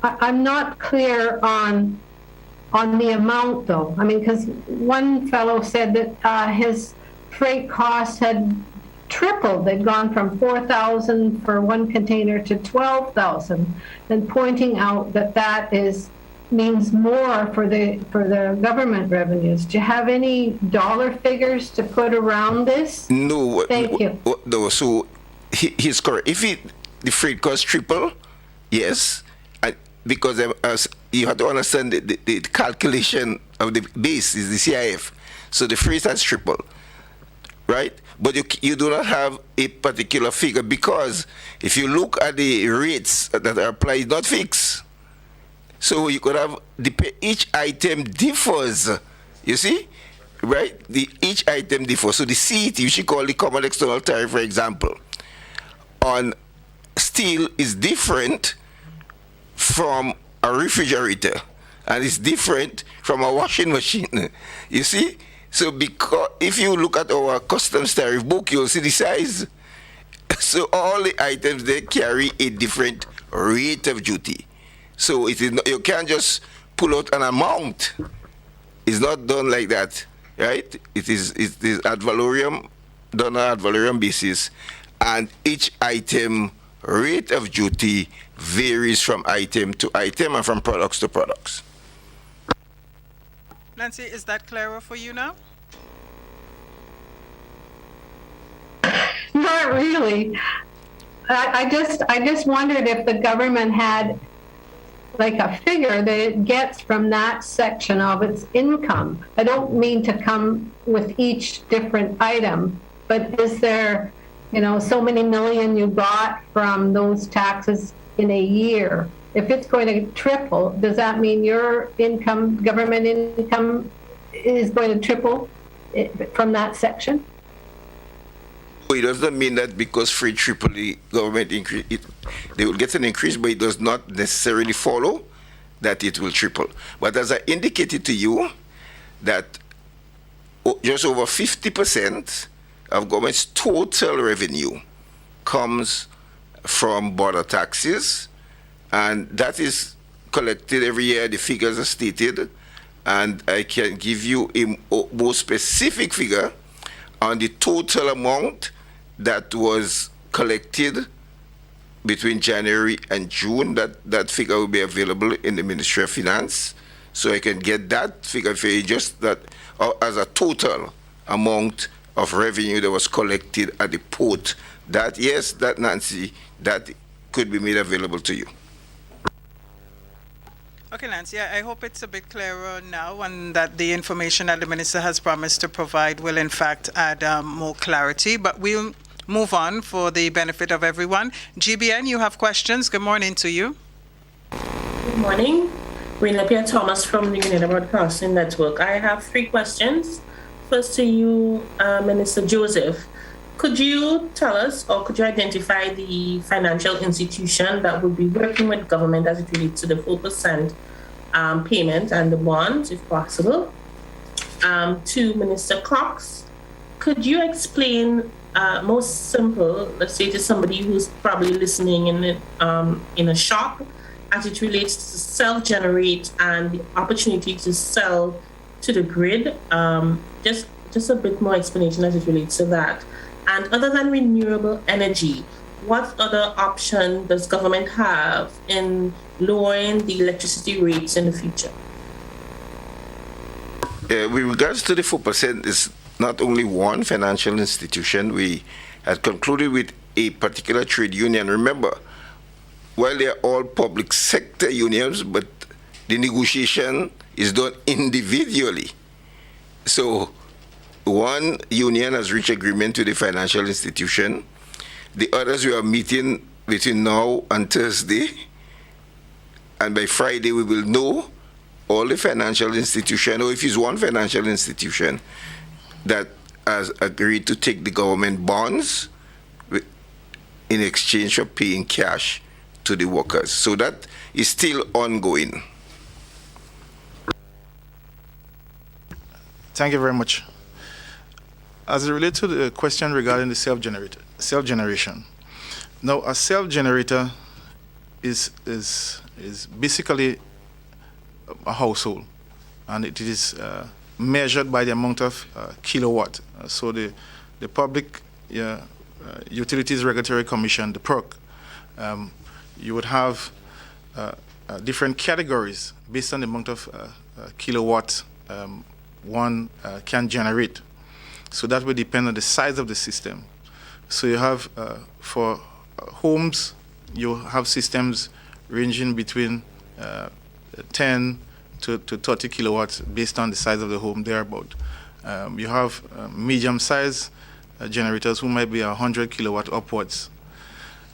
I'm not clear on the amount though. I mean, because one fellow said that his freight costs had tripled. They'd gone from $4,000 for one container to $12,000, and pointing out that means more for the government revenues. Do you have any dollar figures to put around this? No. Thank you. No, so he's correct. If the freight cost triple, yes, because as you have to understand the calculation of the base is the CIF. So the freight has tripled, right? But you do not have a particular figure, because if you look at the rates that are applied, it's not fixed. So you could have each item differs, you see, right? Each item differs. So the CET, which you call the common external tariff, for example, on steel is different from a refrigerator, and it's different from a washing machine. You see? So because if you look at our customs tariff book, you'll see the size. So all the items, they carry a different rate of duty. So it is not, you can't just pull out an amount. It's not done like that, right? It is ad valorem, done on ad valorem basis, and each item rate of duty varies from item to item and from products to products. Nancy, is that clearer for you now? Not really. I just wondered if the government had like a figure that it gets from that section of its income. I don't mean to come with each different item, but is there, so many million you got from those taxes in a year? If it's going to triple, does that mean your income, government income, is going to triple from that section? It doesn't mean that because freight triple, the government increase, they will get an increase, but it does not necessarily follow that it will triple. But as I indicated to you, that just over 50% of government's total revenue comes from border taxes, and that is collected every year. The figures are stated, and I can give you a more specific figure on the total amount that was collected between January and June. That figure will be available in the Ministry of Finance, so I can get that figure for you, just that as a total amount of revenue that was collected at the port. That, yes, that, Nancy, that could be made available to you. Okay, Nancy, I hope it's a bit clearer now, and that the information that the minister has promised to provide will in fact add more clarity. But we'll move on for the benefit of everyone. GBN, you have questions. Good morning to you. Good morning. Winlepia Thomas from the United Broadcasting Network. I have 3 questions. First to you, Minister Joseph. Could you tell us, or could you identify the financial institution that would be working with government as it relates to the 4% payment and the bonds, if possible? To Minister Cox, could you explain most simple, let's say to somebody who's probably listening in a shop, as it relates to self-generate and the opportunity to sell to the grid? Just a bit more explanation as it relates to that. And other than renewable energy, what other option does government have in lowering the electricity rates in the future? With regards to the 4%, it's not only one financial institution. We had concluded with a particular trade union. Remember, while they are all public sector unions, but the negotiation is done individually. So one union has reached agreement with the financial institution. The others, we are meeting between now and Thursday. And by Friday, we will know all the financial institution, or if it's one financial institution that has agreed to take the government bonds in exchange for paying cash to the workers. So that is still ongoing. Thank you very much. As it relates to the question regarding the self-generation, now a self-generator is basically a household, and it is measured by the amount of kilowatt. So the Public Utilities Regulatory Commission, the PURC, you would have different categories based on the amount of kilowatt one can generate. So that will depend on the size of the system. So you have, for homes, you have systems ranging between 10 to 30 kilowatts based on the size of the home, thereabout. You have medium-sized generators who might be 100 kilowatt upwards.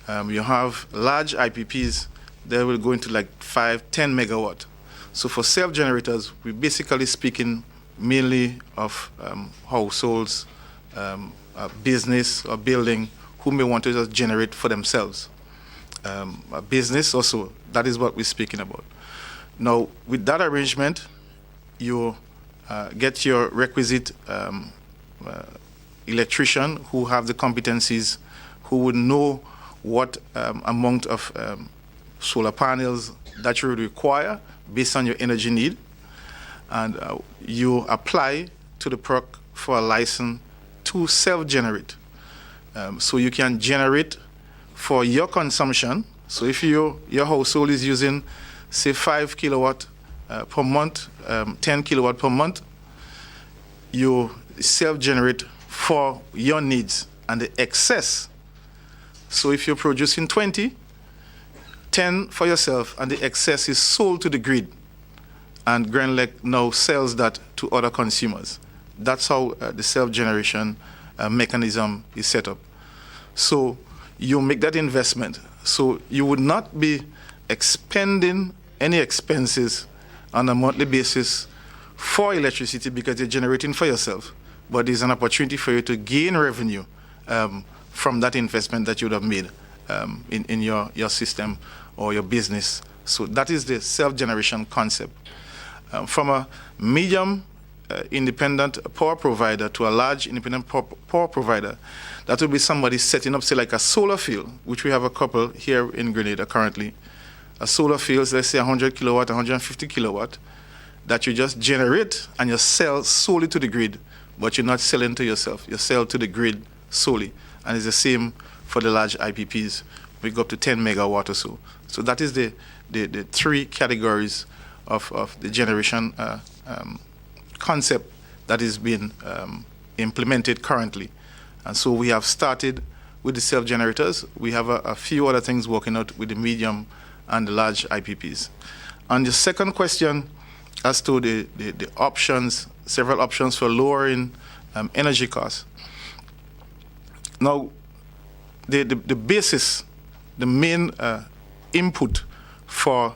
You have large IPPs that will go into like 5, 10 megawatt. So for self-generators, we're basically speaking mainly of households, a business or building who may want to just generate for themselves. A business also, that is what we're speaking about. Now, with that arrangement, you get your requisite electrician who have the competencies, who would know what amount of solar panels that you would require based on your energy need. And you apply to the PURC for a license to self-generate. So you can generate for your consumption. So if your household is using, say, 5 kilowatt per month, 10 kilowatt per month, you self-generate for your needs and the excess. So if you're producing 20, 10 for yourself, and the excess is sold to the grid, and GrenLec now sells that to other consumers. That's how the self-generation mechanism is set up. So you make that investment. So you would not be expending any expenses on a monthly basis for electricity because you're generating for yourself. But there's an opportunity for you to gain revenue from that investment that you would have made in your system or your business. So that is the self-generation concept. From a medium independent power provider to a large independent power provider, that would be somebody setting up, say, like a solar field, which we have a couple here in Grenada currently. A solar field, let's say 100 kilowatt, 150 kilowatt, that you just generate and you sell solely to the grid, but you're not selling to yourself. You sell to the grid solely. And it's the same for the large IPPs. We go up to 10 megawatt or so. So that is the three categories of the generation concept that is being implemented currently. And so we have started with the self-generators. We have a few other things working out with the medium and the large IPPs. On the second question, as to the options, several options for lowering energy costs. Now, the basis, the main input for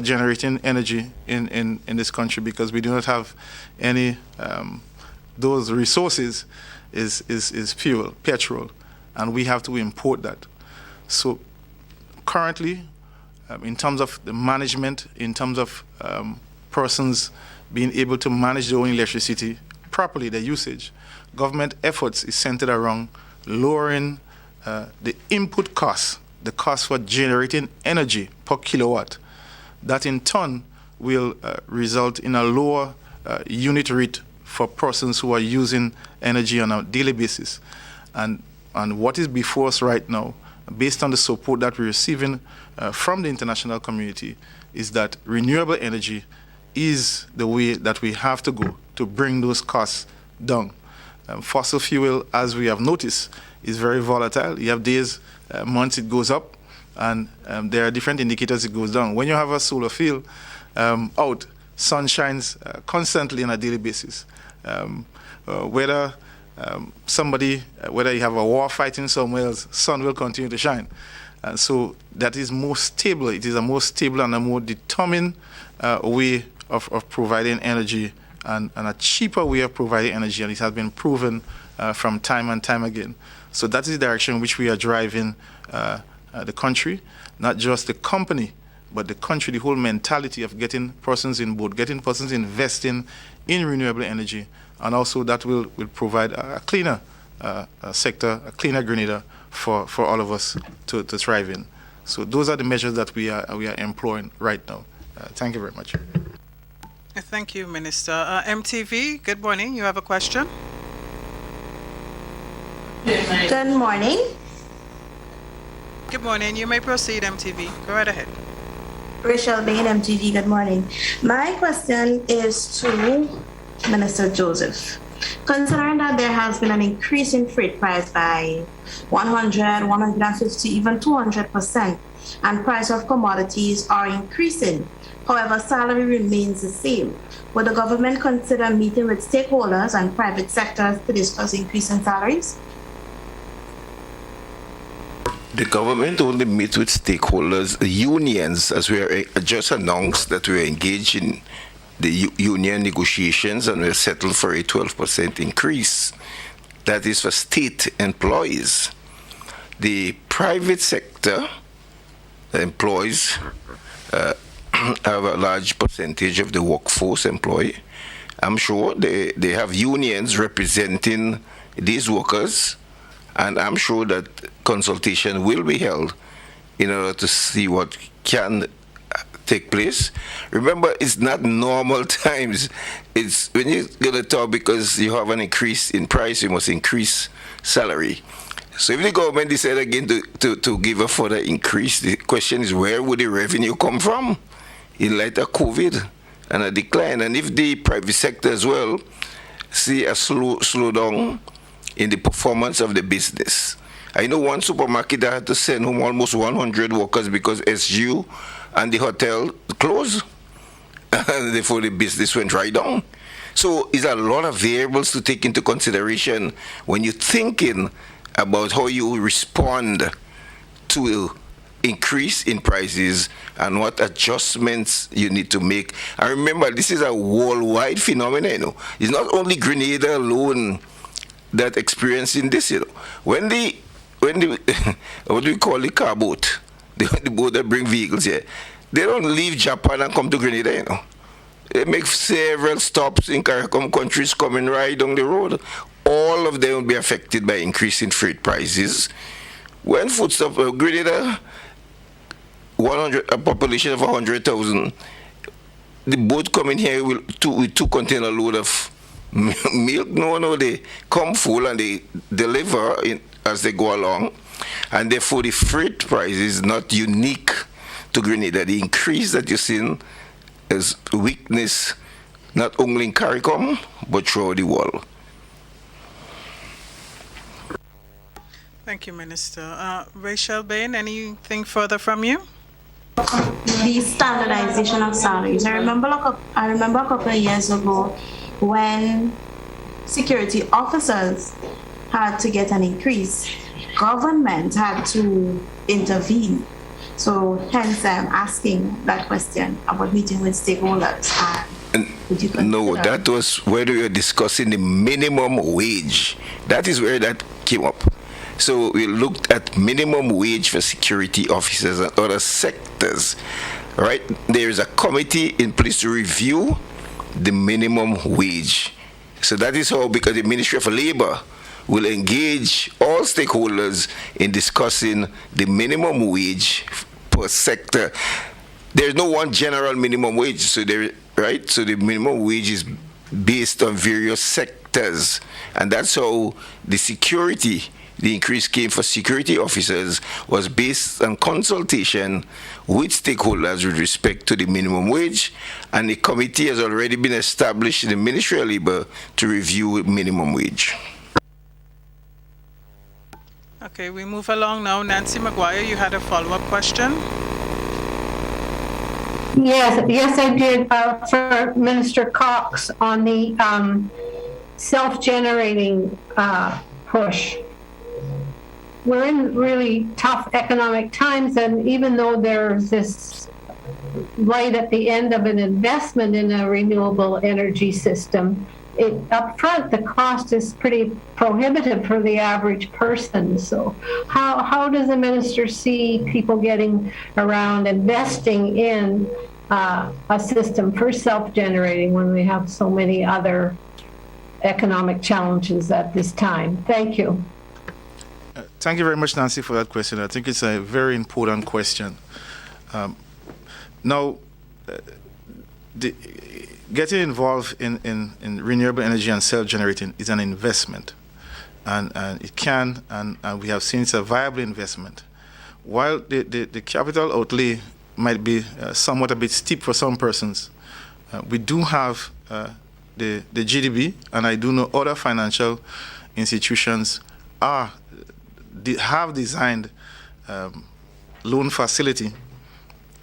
generating energy in this country, because we do not have any those resources, is fuel, petrol, and we have to import that. So currently, in terms of the management, in terms of persons being able to manage their own electricity properly, their usage, government efforts is centered around lowering the input costs, the cost for generating energy per kilowatt. That in turn will result in a lower unit rate for persons who are using energy on a daily basis. And what is before us right now, based on the support that we're receiving from the international community, is that renewable energy is the way that we have to go to bring those costs down. Fossil fuel, as we have noticed, is very volatile. You have days, months it goes up, and there are different indicators it goes down. When you have a solar field out, sun shines constantly on a daily basis. Whether you have a war fighting somewhere else, sun will continue to shine. And so that is more stable. It is a more stable and a more determined way of providing energy, and a cheaper way of providing energy, and it has been proven from time and time again. So that is the direction in which we are driving the country, not just the company, but the country, the whole mentality of getting persons in board, getting persons investing in renewable energy, and also that will provide a cleaner sector, a cleaner Grenada for all of us to thrive in. So those are the measures that we are employing right now. Thank you very much. Thank you, Minister. MTV, good morning. You have a question? Good morning. Good morning. You may proceed, MTV. Go right ahead. Rachel Bain, MTV, good morning. My question is to Minister Joseph. Considering that there has been an increase in freight price by 100, 150, even 200%, and price of commodities are increasing, however, salary remains the same, would the government consider meeting with stakeholders and private sectors to discuss increase in salaries? The government only meets with stakeholders, the unions, as we are just announced that we are engaged in the union negotiations and we're settled for a 12% increase. That is for state employees. The private sector employees have a large percentage of the workforce employed. I'm sure they have unions representing these workers, and I'm sure that consultation will be held in order to see what can take place. Remember, it's not normal times. It's when you're going to talk, because you have an increase in price, you must increase salary. So if the government decide again to give a further increase, the question is, where would the revenue come from in light of COVID and a decline? And if the private sector as well see a slowdown in the performance of the business. I know one supermarket that had to send home almost 100 workers because SU and the hotel closed, and therefore the business went right down. So it's a lot of variables to take into consideration when you're thinking about how you respond to increase in prices and what adjustments you need to make. And remember, this is a worldwide phenomenon. You know, it's not only Grenada alone that experiencing this. You know, when the what do we call the car boat, the boat that bring vehicles here, they don't leave Japan and come to Grenada. You know, They make several stops in CARICOM countries coming right down the road. All of them will be affected by increasing freight prices. When foodstuff Grenada, a population of 100,000, the boat coming here with two container load of milk. No, they come full and they deliver as they go along. And therefore the freight price is not unique to Grenada. The increase that you're seeing is weakness not only in CARICOM but throughout the world. Thank you, Minister. Rachel Bain, anything further from you? The standardization of salaries. I remember a couple of years ago when security officers had to get an increase. Government had to intervene. So hence I'm asking that question about meeting with stakeholders. No, that was whether you're discussing the minimum wage. That is where that came up. So we looked at minimum wage for security officers and other sectors, right? There is a committee in place to review the minimum wage. So that is how, because the Ministry of Labor will engage all stakeholders in discussing the minimum wage per sector. There's no one general minimum wage, so right? So the minimum wage is based on various sectors, and that's how the increase came for security officers was based on consultation with stakeholders with respect to the minimum wage, and the committee has already been established in the Ministry of Labor to review minimum wage. Okay, we move along now. Nancy McGuire, you had a follow-up question? Yes, I did, for Minister Cox on the self-generating push. We're in really tough economic times, and even though there's this light at the end of an investment in a renewable energy system, up front the cost is pretty prohibitive for the average person. So how does the minister see people getting around investing in a system for self-generating when we have so many other economic challenges at this time? Thank you. Thank you very much, Nancy, for that question. I think it's a very important question. Getting involved in renewable energy and self-generating is an investment, and it can, and we have seen it's a viable investment. While the capital outlay might be somewhat a bit steep for some persons, we do have the GDB, and I do know other financial institutions have designed loan facility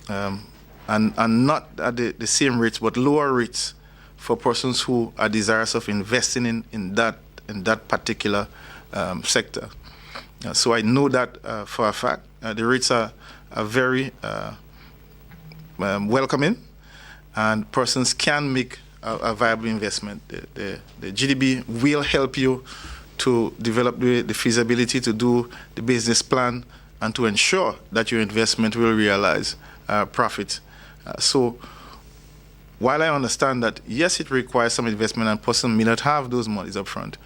and not at the same rates, but lower rates for persons who are desirous of investing in that particular sector. So I know that for a fact. The rates are very welcoming, and persons can make a viable investment. The GDB will help you to develop the feasibility, to do the business plan, and to ensure that your investment will realize profit. So while I understand that, yes, it requires some investment and person may not have those monies up front,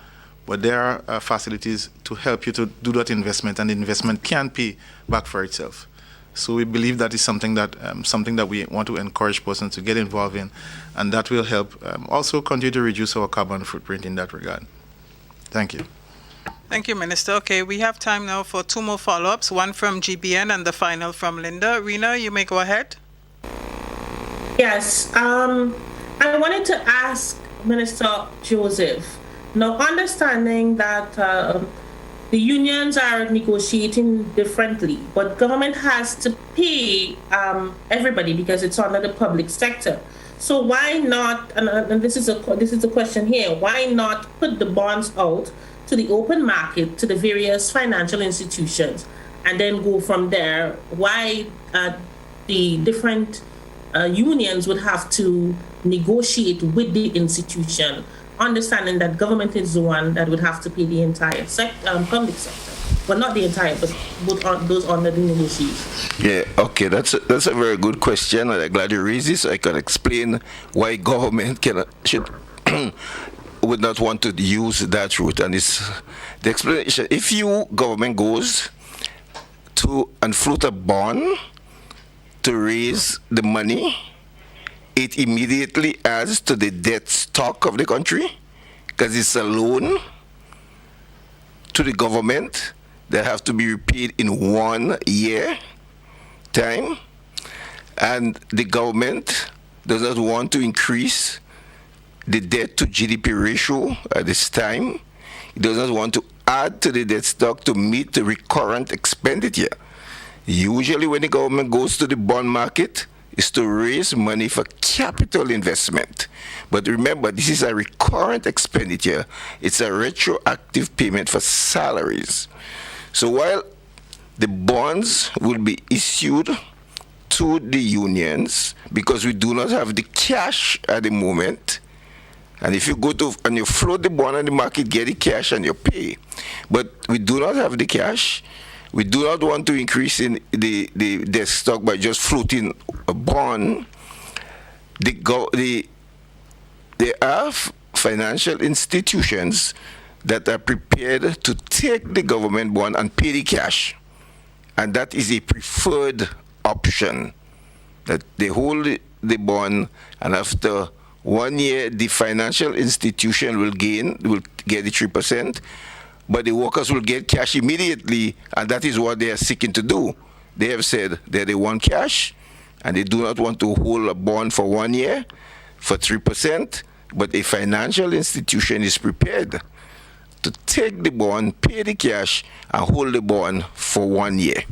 but there are facilities to help you to do that investment, and the investment can pay back for itself. So we believe that is something that we want to encourage persons to get involved in, and that will help also continue to reduce our carbon footprint in that regard. Thank you. Thank you, Minister. Okay, we have time now for two more follow-ups, one from GBN and the final from Linda. Rena, you may go ahead. Yes, I wanted to ask Minister Joseph, now understanding that the unions are negotiating differently, but government has to pay everybody because it's under the public sector. So why not, and this is a question here, why not put the bonds out to the open market, to the various financial institutions, and then go from there? Why the different unions would have to negotiate with the institution, understanding that government is the one that would have to pay the entire public sector? well, not the entire, but those under the negotiation? Yeah, okay, that's a very good question, and I'm glad you raised this. So I can explain why government should would not want to use that route, and it's the explanation. If government goes to and float a bond to raise the money, it immediately adds to the debt stock of the country because it's a loan to the government that have to be repaid in 1 year time, and the government does not want to increase the debt to GDP ratio at this time. It does not want to add to the debt stock to meet the recurrent expenditure. Usually when the government goes to the bond market, is to raise money for capital investment. But remember, this is a recurrent expenditure. It's a retroactive payment for salaries. So while the bonds will be issued to the unions, because we do not have the cash at the moment, and if you go to and you float the bond on the market, get the cash and you pay. But we do not have the cash. We do not want to increase in the debt stock by just floating a bond. There are financial institutions that are prepared to take the government bond and pay the cash. And that is a preferred option. That they hold the bond, and after 1 year, the financial institution will get the 3%, but the workers will get cash immediately, and that is what they are seeking to do. They have said that they want cash, and they do not want to hold a bond for 1 year for 3%, but a financial institution is prepared to take the bond, pay the cash, and hold the bond for 1 year.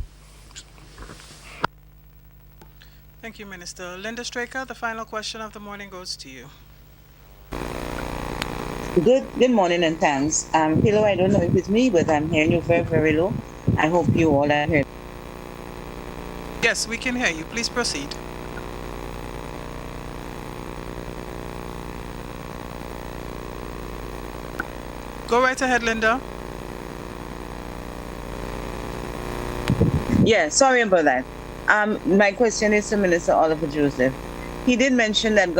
Thank you, Minister. Linda Straker, the final question of the morning goes to you. Good morning and thanks. Hello, I don't know if it's me, but I'm hearing you very, very low. I hope you all are hearing. Yes, we can hear you. Please proceed. Go right ahead, Linda. Yeah, sorry about that. My question is to Minister Oliver Joseph. He did mention that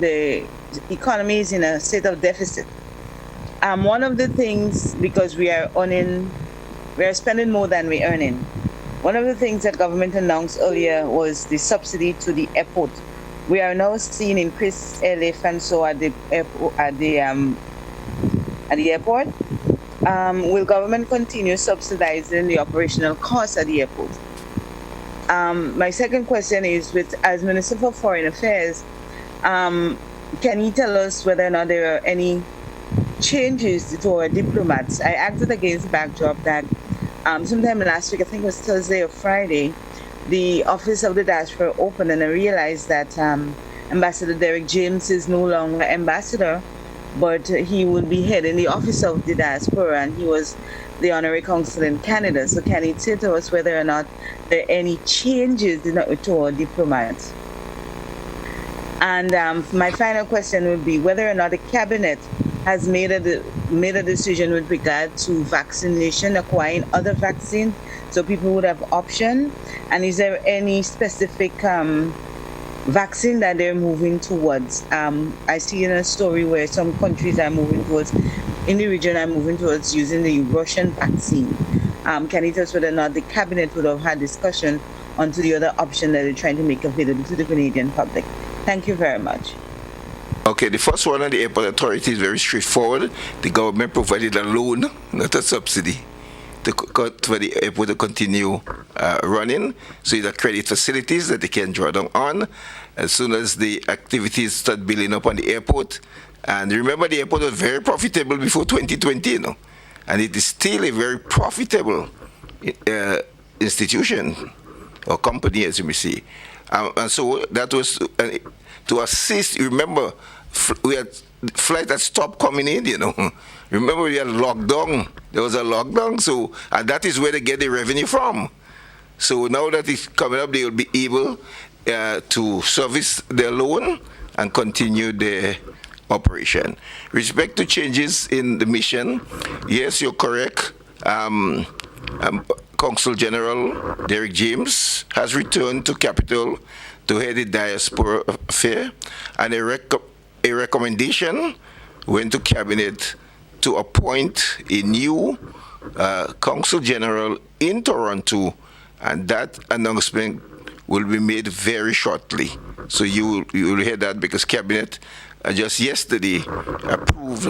the economy is in a state of deficit. One of the things, because we are spending more than we're earning. One of the things that government announced earlier was the subsidy to the airport. We are now seeing increased airlift and so at the airport. Will government continue subsidizing the operational costs at the airport? My second question is, as Minister for Foreign Affairs, can you tell us whether or not there are any changes to our diplomats? I acted against the backdrop that sometime last week, I think it was Thursday or Friday, the Office of the Diaspora opened, and I realized that Ambassador Derek James is no longer ambassador, but he will be heading the Office of the Diaspora, and he was the honorary consul in Canada. So can you say to us whether or not there are any changes to our diplomats? And my final question would be whether or not the cabinet has made a decision with regard to vaccination, acquiring other vaccines, so people would have option. And is there any specific vaccine that they're moving towards? I see in a story where some countries are moving towards, in the region are moving towards using the Russian vaccine. Can you tell us whether or not the cabinet would have had discussion onto the other option that they're trying to make available to the Canadian public? Thank you very much. Okay, the first one on the airport authority is very straightforward. The government provided a loan, not a subsidy, for the airport to continue running. So it's a credit facilities that they can draw down on as soon as the activities start building up on the airport. And remember, the airport was very profitable before 2020, and it is still a very profitable institution or company, as you may see. And so that was to assist. Remember, we had flight that stopped coming in, Remember, we had lockdown. There was a lockdown, so, and that is where they get the revenue from. So now that it's coming up, they will be able to service their loan and continue their operation. Respect to changes in the mission, yes, you're correct. Consul General Derek James has returned to Capital to head the diaspora affair, and a recommendation went to Cabinet to appoint a new Consul General in Toronto, and that announcement will be made very shortly. So you will hear that, because Cabinet just yesterday approved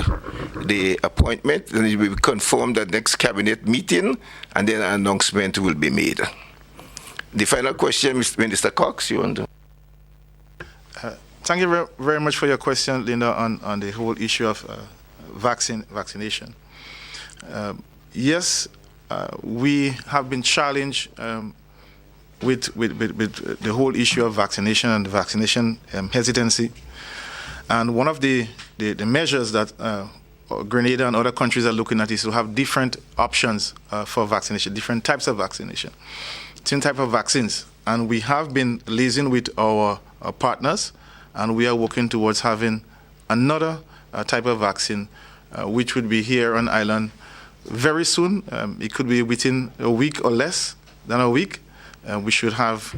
the appointment, and it will be confirmed at next Cabinet meeting, and then an announcement will be made. The final question, Mr. Minister Cox, you want to? Thank you very much for your question, Linda, on the whole issue of vaccination. Yes, we have been challenged with the whole issue of vaccination and vaccination hesitancy. And one of the measures that Grenada and other countries are looking at is to have different options for vaccination, different types of vaccination, different type of vaccines. And we have been liaising with our partners, and we are working towards having another type of vaccine, which would be here on island very soon. It could be within a week or less than a week. We should have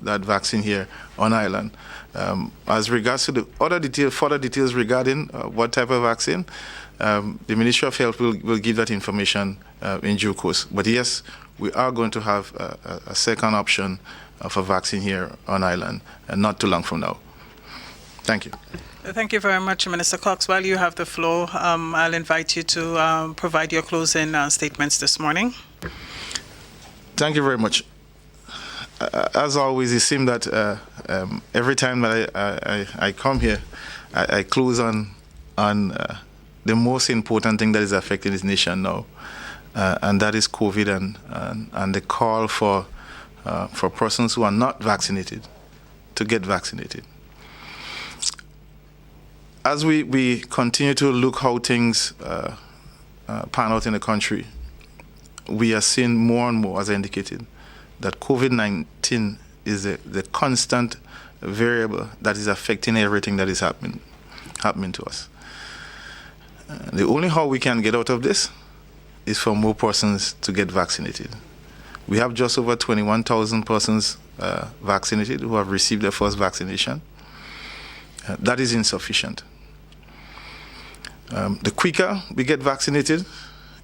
that vaccine here on island. As regards to the further details regarding what type of vaccine, the Ministry of Health will give that information in due course. But yes, we are going to have a second option of a vaccine here on island, and not too long from now. Thank you. Thank you very much, Minister Cox. While you have the floor, I'll invite you to provide your closing statements this morning. Thank you very much. As always, it seems that every time that I come here, I close on the most important thing that is affecting this nation now, and that is COVID and the call for persons who are not vaccinated to get vaccinated. As we continue to look how things pan out in the country, we are seeing more and more, as I indicated, that COVID-19 is the constant variable that is affecting everything that is happening to us. The only how we can get out of this is for more persons to get vaccinated. We have just over 21,000 persons vaccinated who have received their first vaccination. That is insufficient. The quicker we get vaccinated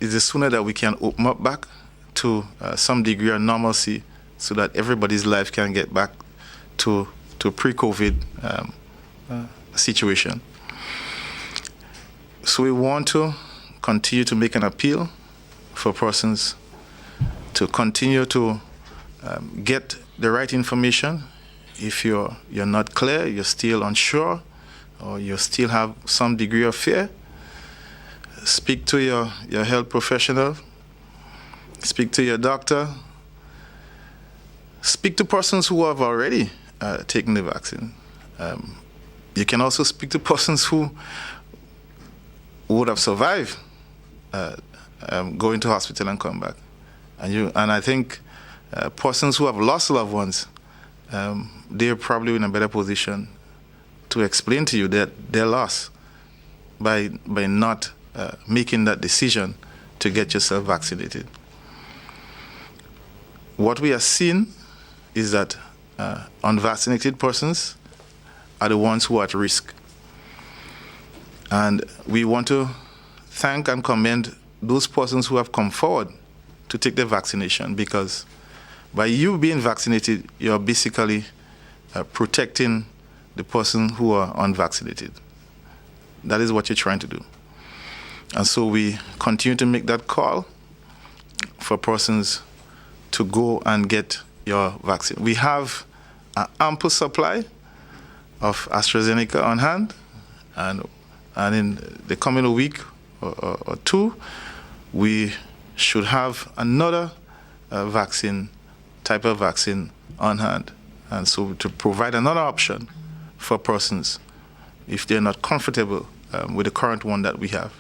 is the sooner that we can open up back to some degree of normalcy, so that everybody's life can get back to pre-COVID situation. So we want to continue to make an appeal for persons to continue to get the right information. If you're not clear, you're still unsure, or you still have some degree of fear, speak to your health professional, speak to your doctor, speak to persons who have already taken the vaccine. You can also speak to persons who would have survived going to hospital and come back. And I think persons who have lost loved ones, they're probably in a better position to explain to you that their loss by not making that decision to get yourself vaccinated. What we are seeing is that unvaccinated persons are the ones who are at risk. And we want to thank and commend those persons who have come forward to take the vaccination, because by you being vaccinated, you're basically protecting the person who are unvaccinated. That is what you're trying to do. And so we continue to make that call for persons to go and get your vaccine. We have an ample supply of AstraZeneca on hand, and in the coming week or two, we should have another type of vaccine on hand. And so to provide another option for persons if they're not comfortable with the current one that we have.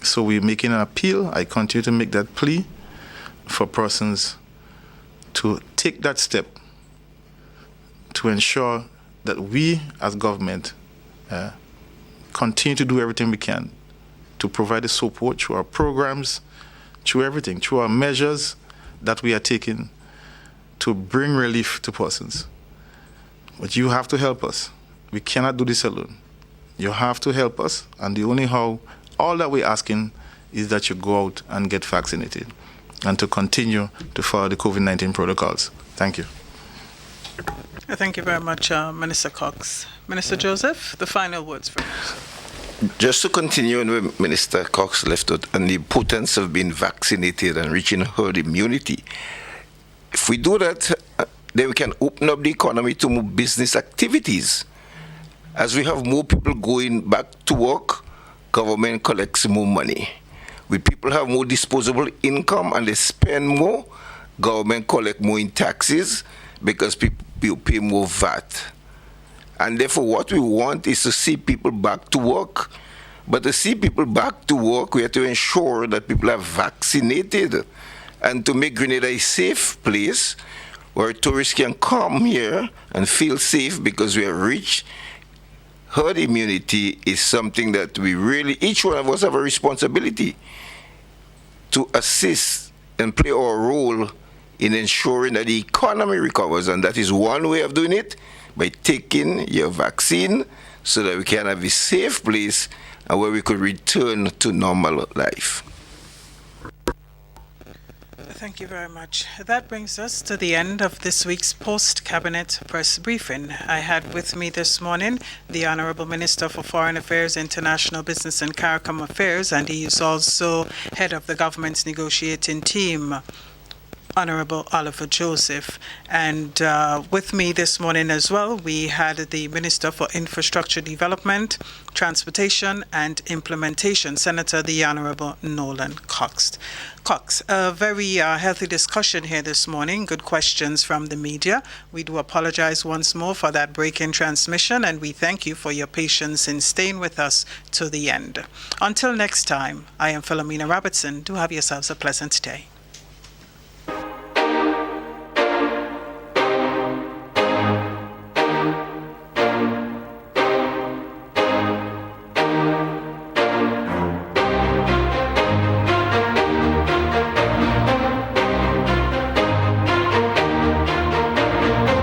So we're making an appeal. I continue to make that plea for persons to take that step to ensure that we as government continue to do everything we can to provide the support through our programs, through everything, through our measures that we are taking to bring relief to persons. But you have to help us. We cannot do this alone. You have to help us, and the only how, all that we're asking is that you go out and get vaccinated and to continue to follow the COVID-19 protocols. Thank you. Thank you very much, Minister Cox. Minister Joseph, the final words from you. Just to continue on where Minister Cox left out and the importance of being vaccinated and reaching herd immunity. If we do that, then we can open up the economy to more business activities. As we have more people going back to work, government collects more money. When people have more disposable income and they spend more, government collect more in taxes because people pay more VAT. And therefore, what we want is to see people back to work. But to see people back to work, we have to ensure that people are vaccinated. And to make Grenada a safe place where tourists can come here and feel safe because we are rich, herd immunity is something that we really, each one of us have a responsibility to assist and play our role in ensuring that the economy recovers. And that is one way of doing it, by taking your vaccine so that we can have a safe place and where we could return to normal life. Thank you very much. That brings us to the end of this week's post-cabinet press briefing. I had with me this morning the Honourable Minister for Foreign Affairs, International Business and CARICOM Affairs, and he is also head of the government's negotiating team, Honourable Oliver Joseph. And with me this morning as well, we had the Minister for Infrastructure Development, Transportation and Implementation, Senator the Honourable Nolan Cox. A very healthy discussion here this morning. Good questions from the media. We do apologize once more for that break in transmission, and we thank you for your patience in staying with us to the end. Until next time, I am Philomena Robertson. Do have yourselves a pleasant day.